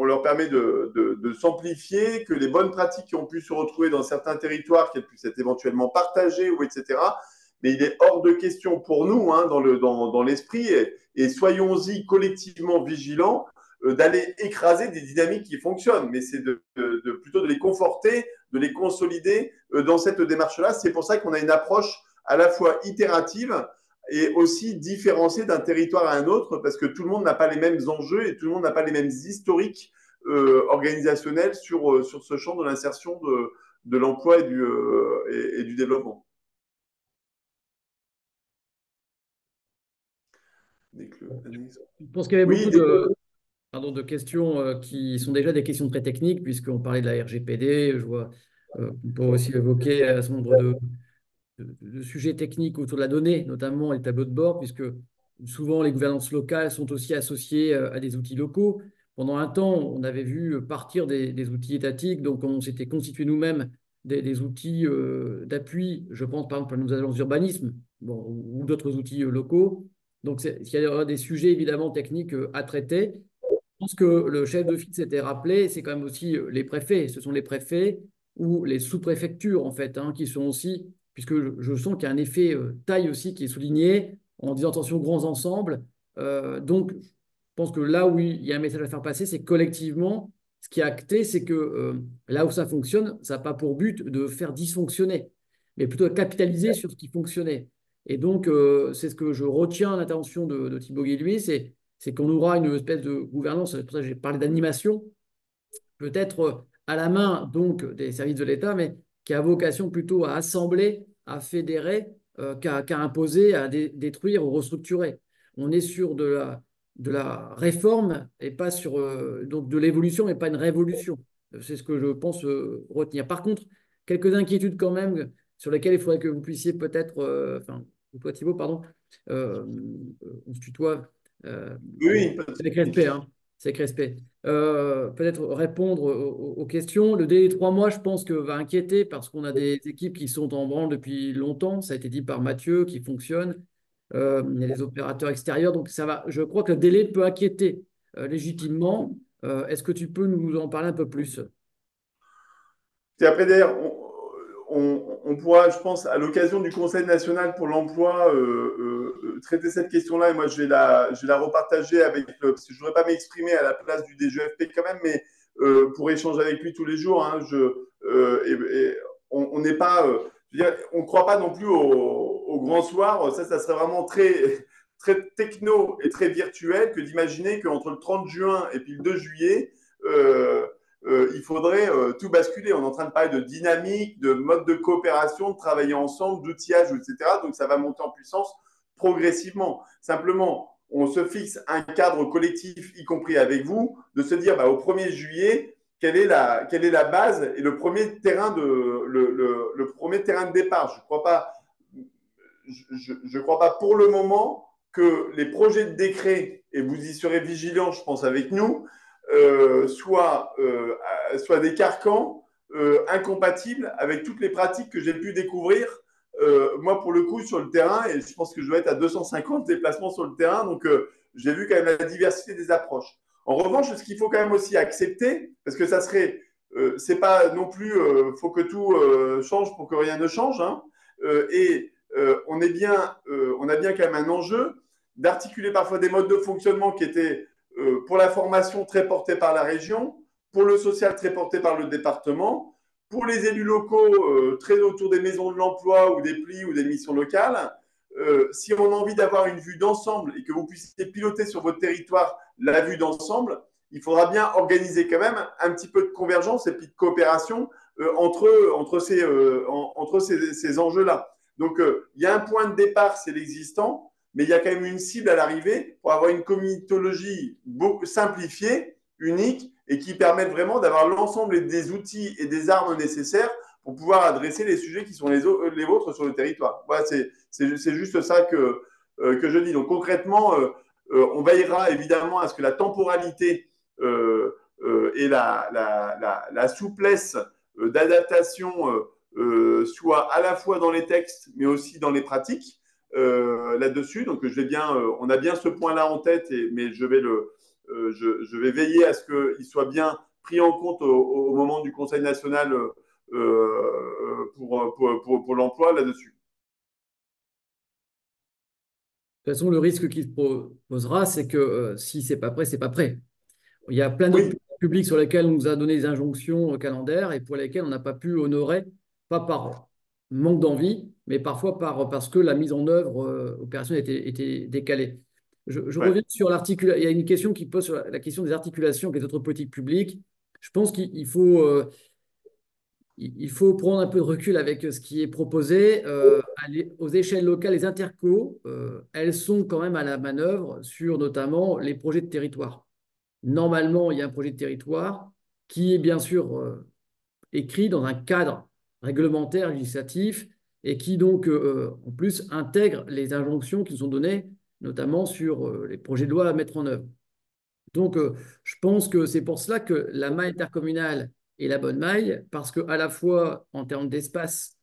leur permet de s'amplifier, que les bonnes pratiques qui ont pu se retrouver dans certains territoires, qu'elles puissent être éventuellement partagées, ou etc. Mais il est hors de question pour nous, hein, dans l'esprit, et soyons-y collectivement vigilants, d'aller écraser des dynamiques qui fonctionnent. Mais c'est plutôt de les conforter, de les consolider dans cette démarche-là. C'est pour ça qu'on a une approche à la fois itérative et aussi différenciée d'un territoire à un autre, parce que tout le monde n'a pas les mêmes enjeux et tout le monde n'a pas les mêmes historiques organisationnels sur ce champ de l'insertion de l'emploi et du développement. Je pense qu'il y avait beaucoup de questions qui sont déjà des questions très techniques, puisqu'on parlait de la RGPD. Je vois qu'on peut aussi évoquer un certain nombre de sujets techniques autour de la donnée, notamment les tableaux de bord, puisque souvent les gouvernances locales sont aussi associées à des outils locaux. Pendant un temps, on avait vu partir des outils étatiques, donc on s'était constitué nous-mêmes des outils d'appui, je pense par exemple à nos agences d'urbanisme ou d'autres outils locaux. Donc il y a des sujets évidemment techniques à traiter. Je pense que le chef de file s'était rappelé, c'est quand même aussi les préfets. Ce sont les préfets ou les sous-préfectures, en fait, hein, qui sont aussi, puisque je sens qu'il y a un effet taille aussi qui est souligné en disant attention, grands ensembles. Donc, je pense que là où il y a un message à faire passer, c'est collectivement, ce qui est acté, c'est que là où ça fonctionne, ça n'a pas pour but de faire dysfonctionner, mais plutôt de capitaliser sur ce qui fonctionnait. Et donc, c'est ce que je retiens à l'intervention de Thibaut Guilluy, c'est qu'on aura une espèce de gouvernance, c'est pour ça que j'ai parlé d'animation, peut-être à la main donc des services de l'État, mais qui a vocation plutôt à assembler, à fédérer, qu'à imposer, à détruire ou restructurer. On est sur de la réforme et pas sur donc de l'évolution, mais pas une révolution. C'est ce que je pense retenir. Par contre, quelques inquiétudes quand même sur lesquelles il faudrait que vous puissiez peut-être, enfin, ou toi Thibaut, pardon, euh, on se tutoie, Oui, pas de c'est avec souci. respect, hein, c'est avec respect. Peut-être répondre aux questions. Le délai de 3 mois, je pense que va inquiéter parce qu'on a des équipes qui sont en branle depuis longtemps. Ça a été dit par Mathieu, qui fonctionne. Il y a les opérateurs extérieurs. Donc, ça va. Je crois que le délai peut inquiéter légitimement. Est-ce que tu peux nous en parler un peu plus? Et après, d'ailleurs, on pourra, je pense, à l'occasion du Conseil national pour l'emploi, traiter cette question-là. Et moi, je vais la repartager avec parce que je ne voudrais pas m'exprimer à la place du DGFP quand même, mais pour échanger avec lui tous les jours. Hein, et on n'est pas, je veux dire, on ne croit pas non plus au grand soir. Ça serait vraiment très techno et très virtuel que d'imaginer qu'entre le 30 juin et puis le 2 juillet, il faudrait tout basculer. On est en train de parler de dynamique, de mode de coopération, de travailler ensemble, d'outillage, etc. Donc ça va monter en puissance progressivement. Simplement, on se fixe un cadre collectif, y compris avec vous, de se dire au 1er juillet, quelle est la base et le premier terrain le premier terrain de départ. Je crois pas pour le moment que les projets de décret, et vous y serez vigilants, je pense, avec nous, soient des carcans incompatibles avec toutes les pratiques que j'ai pu découvrir, moi, pour le coup, sur le terrain, et je pense que je dois être à 250 déplacements sur le terrain, donc j'ai vu quand même la diversité des approches. En revanche, ce qu'il faut quand même aussi accepter, parce que ça serait, c'est pas non plus, faut que tout change pour que rien ne change, hein, et on a bien quand même un enjeu d'articuler parfois des modes de fonctionnement qui étaient pour la formation très portée par la région, pour le social très porté par le département, pour les élus locaux très autour des maisons de l'emploi ou des plis ou des missions locales. Si on a envie d'avoir une vue d'ensemble et que vous puissiez piloter sur votre territoire la vue d'ensemble, il faudra bien organiser quand même un petit peu de convergence et puis de coopération entre ces enjeux-là. Donc, il y a un point de départ, c'est l'existant, mais il y a quand même une cible à l'arrivée pour avoir une comitologie simplifiée, unique, et qui permette vraiment d'avoir l'ensemble des outils et des armes nécessaires pour pouvoir adresser les sujets qui sont les vôtres sur le territoire. Voilà, c'est juste ça que je dis. Donc concrètement, on veillera évidemment à ce que la temporalité et la souplesse d'adaptation soit à la fois dans les textes, mais aussi dans les pratiques là-dessus. Donc on a bien ce point-là en tête, mais je vais veiller à ce qu'il soit bien pris en compte au moment du Conseil national pour l'emploi là-dessus. De toute façon, le risque qu'il se posera, c'est que si c'est pas prêt, c'est pas prêt. Il y a plein d'autres Oui, publics sur lesquels on nous a donné des injonctions calendaires et pour lesquels on n'a pas pu honorer, pas par manque d'envie, mais parfois parce que la mise en œuvre opérationnelle était décalée. Je ouais. reviens sur l'articulation. Il y a une question qui pose sur la question des articulations avec les autres politiques publiques. Je pense qu'il faut prendre un peu de recul avec ce qui est proposé. Aux échelles locales, les intercos, elles sont quand même à la manœuvre sur notamment les projets de territoire. Normalement, il y a un projet de territoire qui est bien sûr écrit dans un cadre réglementaire, législatif, et qui donc, en plus, intègre les injonctions qui sont données, notamment sur les projets de loi à mettre en œuvre. Donc, je pense que c'est pour cela que la maille intercommunale est la bonne maille, parce qu'à la fois en termes d'espace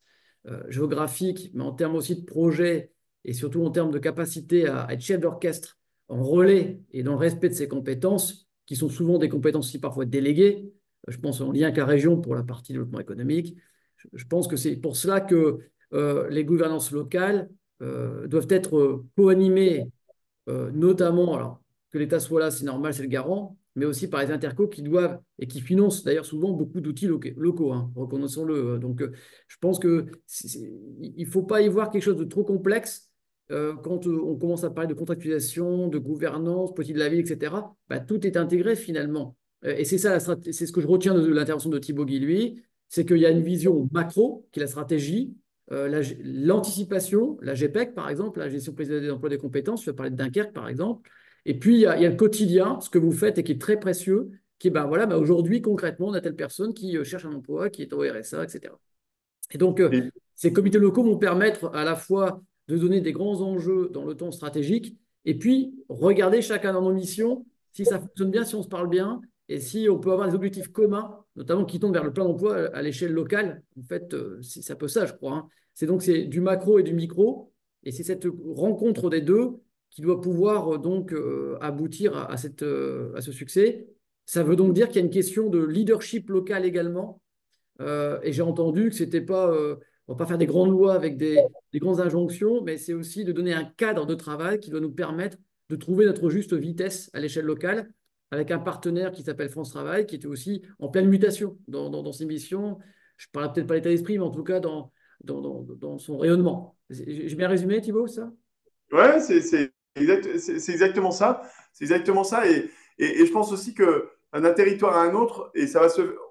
géographique, mais en termes aussi de projet, et surtout en termes de capacité à être chef d'orchestre en relais et dans le respect de ses compétences, qui sont souvent des compétences aussi parfois déléguées, je pense en lien avec la région pour la partie développement économique, je pense que c'est pour cela que les gouvernances locales doivent être co-animées notamment, alors que l'État soit là, c'est normal, c'est le garant, mais aussi par les intercos qui doivent et qui financent d'ailleurs souvent beaucoup d'outils locaux, hein, reconnaissons-le. Donc, je pense que il ne faut pas y voir quelque chose de trop complexe quand on commence à parler de contractualisation, de gouvernance, politique de la ville, etc. Bah, tout est intégré finalement. Et c'est ça, c'est ce que je retiens de l'intervention de Thibaut Guilluy, c'est qu'il y a une vision macro, qui est la stratégie, l'anticipation, la GPEC par exemple, la gestion prévisionnelle des emplois des compétences, je vais parler de Dunkerque par exemple, Et puis, il y a le quotidien, ce que vous faites et qui est très précieux, qui est, ben voilà, ben aujourd'hui, concrètement, on a telle personne qui cherche un emploi, qui est au RSA, etc. Et donc, Et ces comités locaux vont permettre à la fois de donner des grands enjeux dans le temps stratégique, et puis regarder chacun dans nos missions, si ça fonctionne bien, si on se parle bien, et si on peut avoir des objectifs communs, notamment qui tendent vers le plein emploi à l'échelle locale. En fait, c'est un peu ça, je crois, hein. C'est du macro et du micro, et c'est cette rencontre des deux qui doit pouvoir donc aboutir à ce succès. Ça veut donc dire qu'il y a une question de leadership local également, et j'ai entendu que c'était pas, on va pas faire des grandes lois avec des grandes injonctions, mais c'est aussi de donner un cadre de travail qui doit nous permettre de trouver notre juste vitesse à l'échelle locale, avec un partenaire qui s'appelle France Travail, qui était aussi en pleine mutation dans ses missions. Je ne parle peut-être pas l'état d'esprit, mais en tout cas dans son rayonnement. J'ai bien résumé, Thibaut, ça? ouais, c'est exactement ça. C'est exactement ça. Et je pense aussi que d'un territoire à un autre, et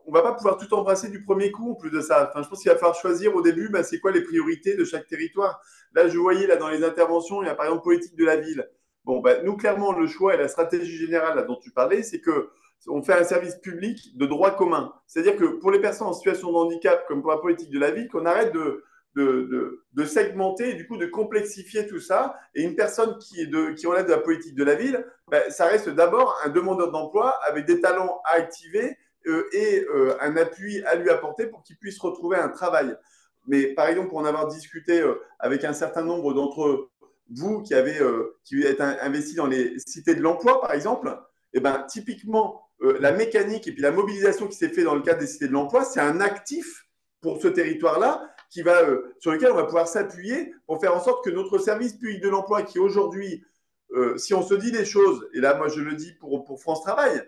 on va pas pouvoir tout embrasser du premier coup en plus de ça. Enfin, je pense qu'il va falloir choisir au début, bah, c'est quoi les priorités de chaque territoire. Là, je voyais là dans les interventions, il y a par exemple politique de la ville. Bon, bah, nous clairement le choix et la stratégie générale là, dont tu parlais, c'est que on fait un service public de droit commun. C'est-à-dire que pour les personnes en situation de handicap, comme pour la politique de la ville, qu'on arrête de segmenter et du coup de complexifier tout ça. Et une personne qui relève de la politique de la ville, ben, ça reste d'abord un demandeur d'emploi avec des talents à activer un appui à lui apporter pour qu'il puisse retrouver un travail. Mais par exemple, pour en avoir discuté avec un certain nombre d'entre vous qui êtes investis dans les cités de l'emploi, par exemple, et ben, typiquement, la mécanique et puis la mobilisation qui s'est faite dans le cadre des cités de l'emploi, c'est un actif pour ce territoire-là sur lequel on va pouvoir s'appuyer pour faire en sorte que notre service public de l'emploi, qui aujourd'hui, si on se dit les choses, et là moi je le dis pour France Travail,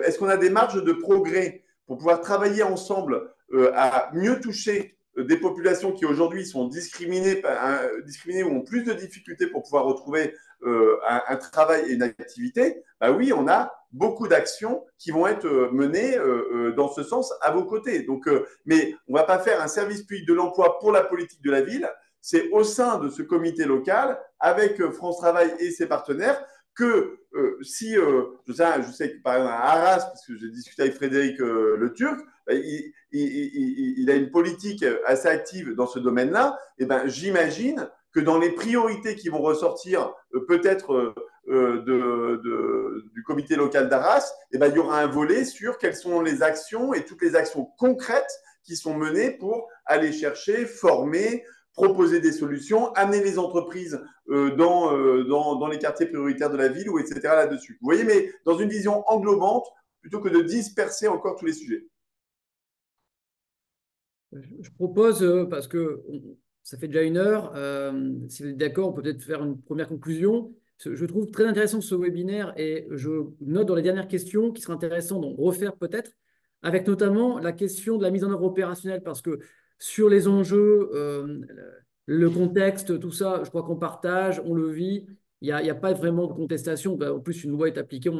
est-ce qu'on a des marges de progrès pour pouvoir travailler ensemble à mieux toucher des populations qui aujourd'hui sont discriminées ou ont plus de difficultés pour pouvoir retrouver un travail et une activité, bah oui, on a beaucoup d'actions qui vont être menées dans ce sens à vos côtés. Donc, mais on ne va pas faire un service public de l'emploi pour la politique de la ville. C'est au sein de ce comité local, avec France Travail et ses partenaires, que je sais que par exemple à Arras, parce que j'ai discuté avec Frédéric Le Turc, il a une politique assez active dans ce domaine-là, et ben, j'imagine que dans les priorités qui vont ressortir peut-être du comité local d'Arras, eh ben, il y aura un volet sur quelles sont les actions et toutes les actions concrètes qui sont menées pour aller chercher, former, proposer des solutions, amener les entreprises dans les quartiers prioritaires de la ville, ou etc. là-dessus. Vous voyez, mais dans une vision englobante, plutôt que de disperser encore tous les sujets. Je propose, parce que ça fait déjà 1 heure, si vous êtes d'accord, on peut peut-être faire une première conclusion. Je trouve très intéressant ce webinaire et je note dans les dernières questions qu'il serait intéressant d'en refaire peut-être, avec notamment la question de la mise en œuvre opérationnelle, parce que sur les enjeux, le contexte, tout ça, je crois qu'on partage, on le vit, il n'y a pas vraiment de contestation. En plus, une loi est appliquée,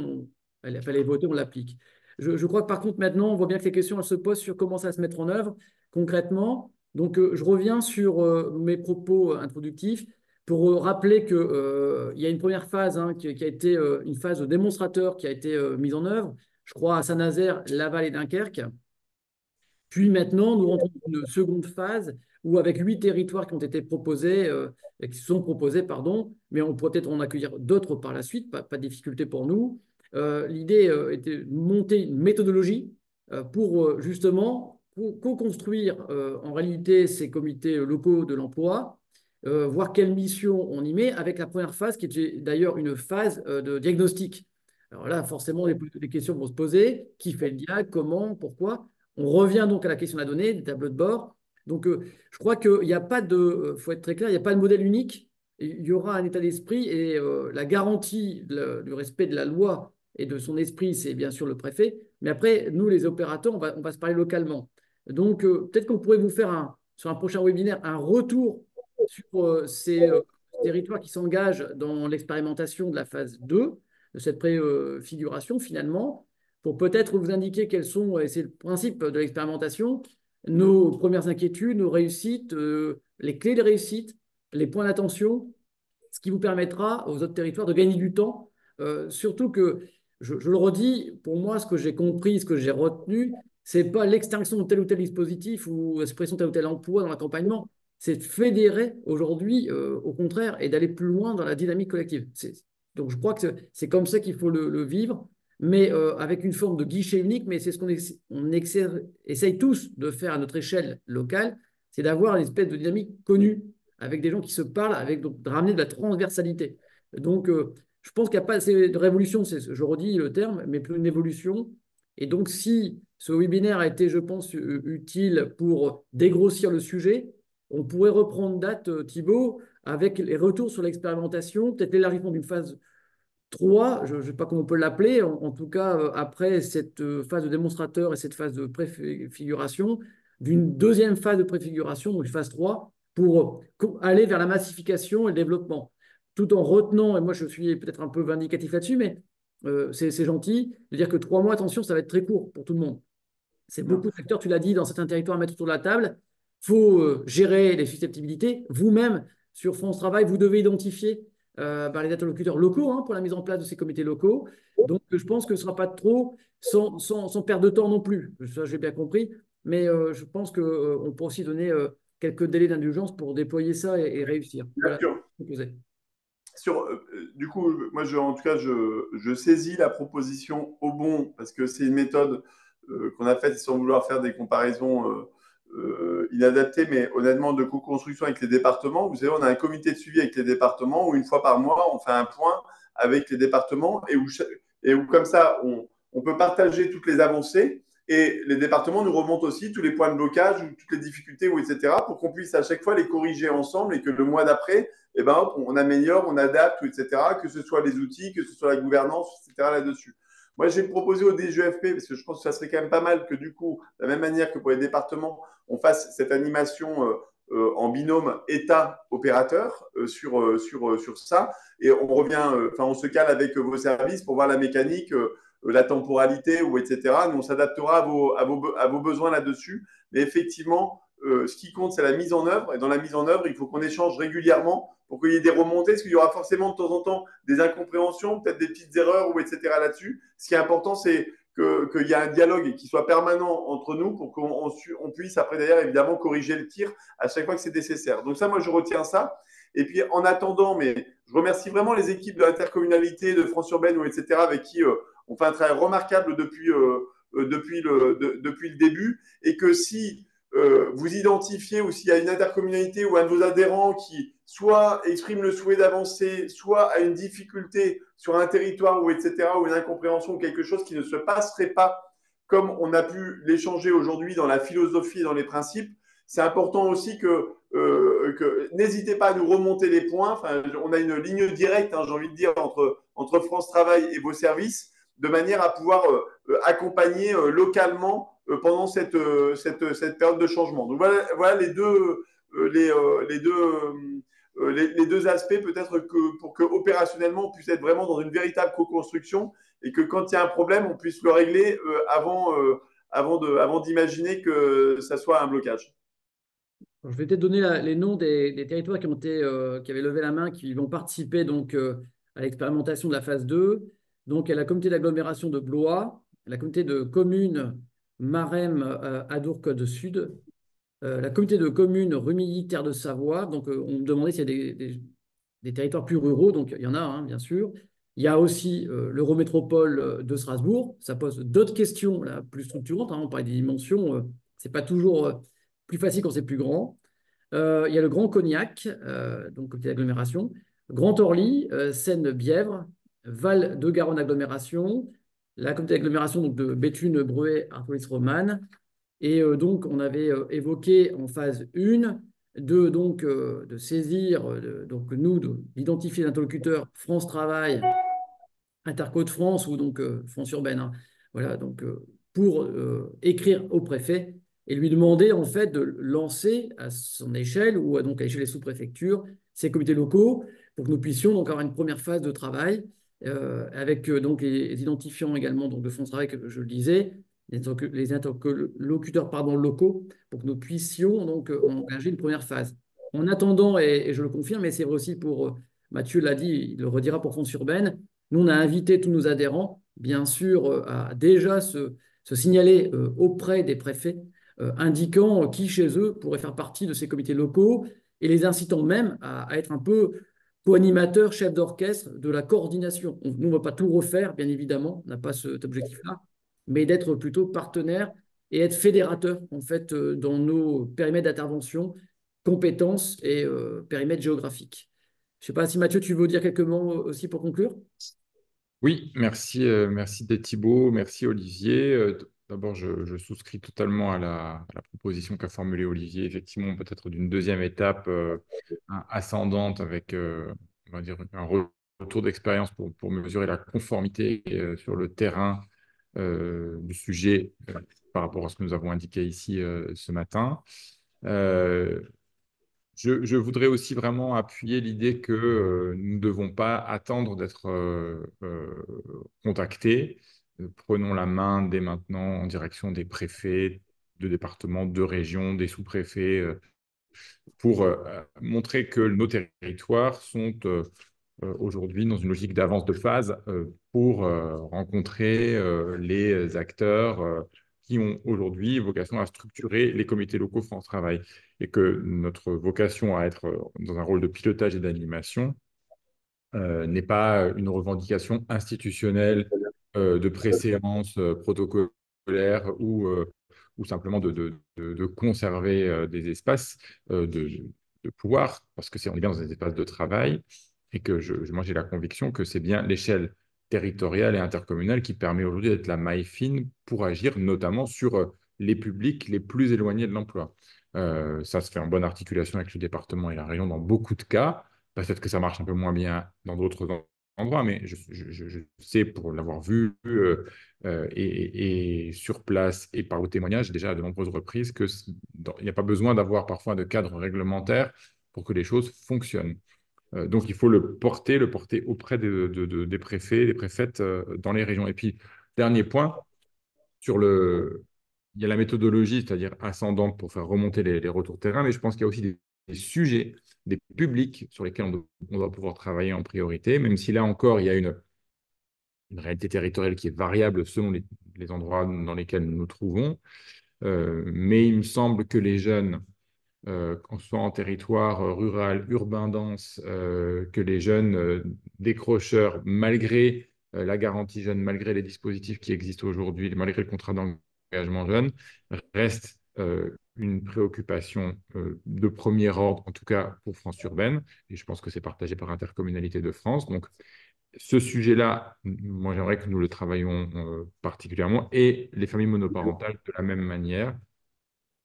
il fallait voter, on l'applique. Je crois que par contre, maintenant, on voit bien que les questions elles se posent sur comment ça va se mettre en œuvre concrètement. Donc, je reviens sur mes propos introductifs pour rappeler qu'il y a une première phase hein, qui a été une phase de démonstrateur qui a été mise en œuvre, je crois, à Saint-Nazaire, Laval et Dunkerque. Puis maintenant, nous rentrons dans une seconde phase où, avec 8 territoires qui ont été proposés, qui sont proposés, pardon, mais on pourrait peut-être en accueillir d'autres par la suite, pas de difficulté pour nous. L'idée était de monter une méthodologie pour justement co-construire en réalité ces comités locaux de l'emploi, voir quelle mission on y met, avec la première phase qui était d'ailleurs une phase de diagnostic. Alors là, forcément, les questions vont se poser. Qui fait le diag? Comment? Pourquoi? On revient donc à la question de la donnée, des tableaux de bord. Donc, je crois qu'il n'y a pas de, faut être très clair, il n'y a pas de modèle unique. Il y aura un état d'esprit et la garantie du respect de la loi et de son esprit, c'est bien sûr le préfet. Mais après, nous, les opérateurs, on va se parler localement. Donc, peut-être qu'on pourrait vous faire, sur un prochain webinaire, un retour sur ces territoires qui s'engagent dans l'expérimentation de la phase 2, de cette préfiguration finalement, pour peut-être vous indiquer quels sont, et c'est le principe de l'expérimentation, nos premières inquiétudes, nos réussites, les clés de réussite, les points d'attention, ce qui vous permettra aux autres territoires de gagner du temps Surtout que, je le redis, pour moi, ce que j'ai compris, ce que j'ai retenu, c'est pas l'extinction de tel ou tel dispositif ou l'expression de tel ou tel emploi dans l'accompagnement, c'est de fédérer aujourd'hui, au contraire, et d'aller plus loin dans la dynamique collective. Donc, je crois que c'est comme ça qu'il faut le vivre, mais avec une forme de guichet unique, mais c'est ce qu'on essaye tous de faire à notre échelle locale, c'est d'avoir une espèce de dynamique connue, avec des gens qui se parlent, donc de ramener de la transversalité. Donc, je pense qu'il n'y a pas assez de révolution, je redis le terme, mais plus une évolution. Et donc, si ce webinaire a été, je pense, utile pour dégrossir le sujet, on pourrait reprendre date, Thibaut, avec les retours sur l'expérimentation, peut-être l'élargissement d'une phase 3, je ne sais pas comment on peut l'appeler, en tout cas, après cette phase de démonstrateur et cette phase de préfiguration, d'une deuxième phase de préfiguration, donc phase 3, pour aller vers la massification et le développement, tout en retenant, et moi je suis peut-être un peu vindicatif là-dessus, mais c'est gentil de dire que 3 mois, attention, ça va être très court pour tout le monde. C'est beaucoup de facteurs, tu l'as dit, dans certains territoires à mettre autour de la table. Il faut gérer les susceptibilités. Vous-même, sur France Travail, vous devez identifier les interlocuteurs locaux, hein, pour la mise en place de ces comités locaux. Donc, je pense que ce ne sera pas trop sans perdre de temps non plus. Ça, j'ai bien compris. Mais je pense qu'on peut aussi donner quelques délais d'indulgence pour déployer ça et réussir. Bien Voilà. sûr. Du coup, moi, en tout cas, je saisis la proposition au bon parce que c'est une méthode qu'on a faite sans vouloir faire des comparaisons inadaptées, mais honnêtement, de co-construction avec les départements. Vous savez, on a un comité de suivi avec les départements où une fois par mois, on fait un point avec les départements et où comme ça, on peut partager toutes les avancées. Et les départements nous remontent aussi tous les points de blocage, ou toutes les difficultés, ou etc., pour qu'on puisse à chaque fois les corriger ensemble et que le mois d'après, eh ben, hop, on améliore, on adapte, etc., que ce soit les outils, que ce soit la gouvernance, etc., là-dessus. Moi, j'ai proposé au DGFP, parce que je pense que ça serait quand même pas mal que du coup, de la même manière que pour les départements, on fasse cette animation en binôme État-opérateur sur ça. Et on revient, on se cale avec vos services pour voir la mécanique, la temporalité, ou etc. Nous, on s'adaptera à vos besoins là-dessus. Mais effectivement, ce qui compte, c'est la mise en œuvre. Et dans la mise en œuvre, il faut qu'on échange régulièrement pour qu'il y ait des remontées, parce qu'il y aura forcément de temps en temps des incompréhensions, peut-être des petites erreurs, ou etc. là-dessus. Ce qui est important, c'est qu'il y a un dialogue qui soit permanent entre nous pour qu'on puisse après d'ailleurs évidemment corriger le tir à chaque fois que c'est nécessaire. Donc ça, moi, je retiens ça. Et puis en attendant, mais je remercie vraiment les équipes de l'intercommunalité, de France Urbaine, ou etc., avec qui on fait un travail remarquable depuis le début. Et que si vous identifiez ou s'il y a une intercommunalité ou un de vos adhérents qui soit exprime le souhait d'avancer, soit a une difficulté sur un territoire, ou etc., ou une incompréhension ou quelque chose qui ne se passerait pas comme on a pu l'échanger aujourd'hui dans la philosophie et dans les principes, c'est important aussi que n'hésitez pas à nous remonter les points. Enfin, on a une ligne directe, hein, j'ai envie de dire, entre France Travail et vos services, de manière à pouvoir accompagner localement pendant cette période de changement. Donc voilà les deux aspects, peut-être pour que opérationnellement on puisse être vraiment dans une véritable co-construction et que quand il y a un problème, on puisse le régler avant d'imaginer que ça soit un blocage. Je vais peut-être donner les noms des territoires qui avaient levé la main, qui vont participer donc, à l'expérimentation de la phase 2. Donc, il y a la communauté d'agglomération de Blois, la communauté de communes Marem Adour-Côte Sud, la communauté de communes Rumilly Terre de Savoie. Donc, on me demandait s'il y a des territoires plus ruraux, donc il y en a, hein, bien sûr. Il y a aussi l'Eurométropole de Strasbourg. Ça pose d'autres questions là, plus structurantes, hein. On parlait des dimensions, c'est pas toujours plus facile quand c'est plus grand. Il y a le Grand Cognac, donc comité d'agglomération, Grand Orly, Seine-Bièvre, Val de Garonne agglomération, la comité d'agglomération donc, de Béthune, Breuer, Artois-Romanne. Et donc, on avait évoqué en phase 1 de saisir, donc nous, d'identifier l'interlocuteur France Travail, Interco de France ou donc France Urbaine. Hein. Voilà, donc pour écrire au préfet et lui demander en fait de lancer à son échelle ou donc à l'échelle des sous-préfectures ces comités locaux pour que nous puissions donc avoir une première phase de travail avec donc les identifiants également donc, de France Travail, que je le disais, les interlocuteurs locaux pour que nous puissions donc engager une première phase. En attendant, et je le confirme, mais c'est vrai aussi pour Mathieu l'a dit, il le redira pour France Urbaine, Nous, on a invité tous nos adhérents, bien sûr, à déjà se signaler auprès des préfets, indiquant qui chez eux pourrait faire partie de ces comités locaux et les incitant même à être un peu co-animateurs, chefs d'orchestre de la coordination. Nous, on ne va pas tout refaire, bien évidemment, on n'a pas cet objectif-là, mais d'être plutôt partenaires et être fédérateurs, en fait, dans nos périmètres d'intervention, compétences et périmètres géographiques. Je ne sais pas si Mathieu, tu veux dire quelques mots aussi pour conclure? Oui, merci, merci Thibaut, merci Olivier. D'abord, je souscris totalement à la proposition qu'a formulée Olivier, effectivement, peut-être d'une deuxième étape ascendante avec, on va dire, un retour d'expérience pour mesurer la conformité sur le terrain du sujet par rapport à ce que nous avons indiqué ici ce matin. Euh, je voudrais aussi vraiment appuyer l'idée que nous ne devons pas attendre d'être contactés. Prenons la main dès maintenant en direction des préfets de départements, de régions, des sous-préfets, pour montrer que nos territoires sont aujourd'hui dans une logique d'avance de phase pour rencontrer les acteurs qui ont aujourd'hui vocation à structurer les comités locaux France Travail et que notre vocation à être dans un rôle de pilotage et d'animation n'est pas une revendication institutionnelle de préséance protocolaire ou simplement de conserver des espaces de pouvoir, parce que on est bien dans des espaces de travail et que moi j'ai la conviction que c'est bien l'échelle territoriale et intercommunale qui permet aujourd'hui d'être la maille fine pour agir notamment sur les publics les plus éloignés de l'emploi. Ça se fait en bonne articulation avec le département et la région dans beaucoup de cas. Peut-être que ça marche un peu moins bien dans d'autres endroits, mais je sais, pour l'avoir vu et sur place et par le témoignage déjà à de nombreuses reprises, qu'il n'y a pas besoin d'avoir parfois de cadre réglementaire pour que les choses fonctionnent. Donc, il faut le porter auprès des préfets, des préfètes dans les régions. Et puis, dernier point, il y a la méthodologie, c'est-à-dire ascendante pour faire remonter les retours terrain, mais je pense qu'il y a aussi des sujets, des publics sur lesquels on doit pouvoir travailler en priorité, même si là encore, il y a une réalité territoriale qui est variable selon les endroits dans lesquels nous nous trouvons. Mais il me semble que les jeunes, qu'on soit en territoire rural, urbain dense, que les jeunes décrocheurs, malgré la garantie jeune, malgré les dispositifs qui existent aujourd'hui, malgré le contrat d'engagement jeune, restent une préoccupation de premier ordre, en tout cas pour France urbaine, et je pense que c'est partagé par Intercommunalité de France. Donc, ce sujet-là, moi, j'aimerais que nous le travaillions particulièrement, et les familles monoparentales de la même manière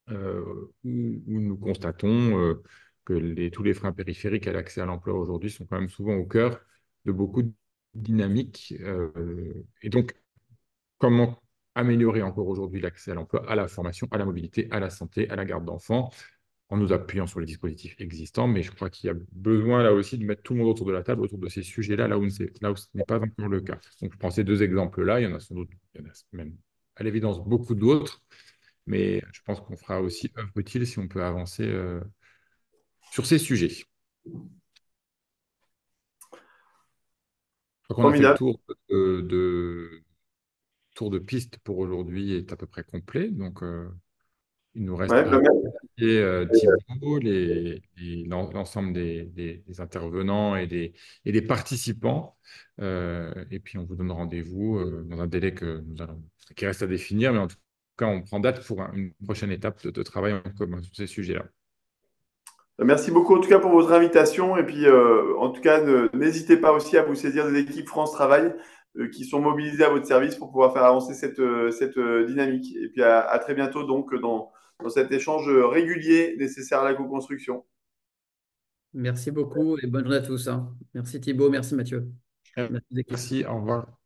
où nous constatons que tous les freins périphériques à l'accès à l'emploi aujourd'hui sont quand même souvent au cœur de beaucoup de dynamiques. Et donc, comment améliorer encore aujourd'hui l'accès à l'emploi, à la formation, à la mobilité, à la santé, à la garde d'enfants, en nous appuyant sur les dispositifs existants. Mais je crois qu'il y a besoin là aussi de mettre tout le monde autour de la table, autour de ces sujets-là, là où ce n'est pas encore le cas. Donc, je prends ces deux exemples-là, il y en a sans doute, il y en a même à l'évidence beaucoup d'autres. Mais je pense qu'on fera aussi œuvre utile si on peut avancer sur ces sujets. Je crois qu'on a fait le Formidable. tour de piste pour aujourd'hui est à peu près complet. Donc, il nous reste Ouais, à bah, remercier Thibaut, l'ensemble des intervenants et des participants. Et puis, on vous donne rendez-vous dans un délai qui reste à définir. Mais en tout cas, on prend date pour une prochaine étape de travail en commun sur ces sujets-là. merci beaucoup en tout cas pour votre invitation. Et puis, en tout cas, n'hésitez pas aussi à vous saisir des équipes France Travail qui sont mobilisées à votre service pour pouvoir faire avancer cette dynamique. Et puis, à très bientôt donc dans cet échange régulier nécessaire à la co-construction. Merci beaucoup et bonne journée à tous, hein. Merci Thibaut, merci Mathieu. Merci les équipes. Merci, au revoir.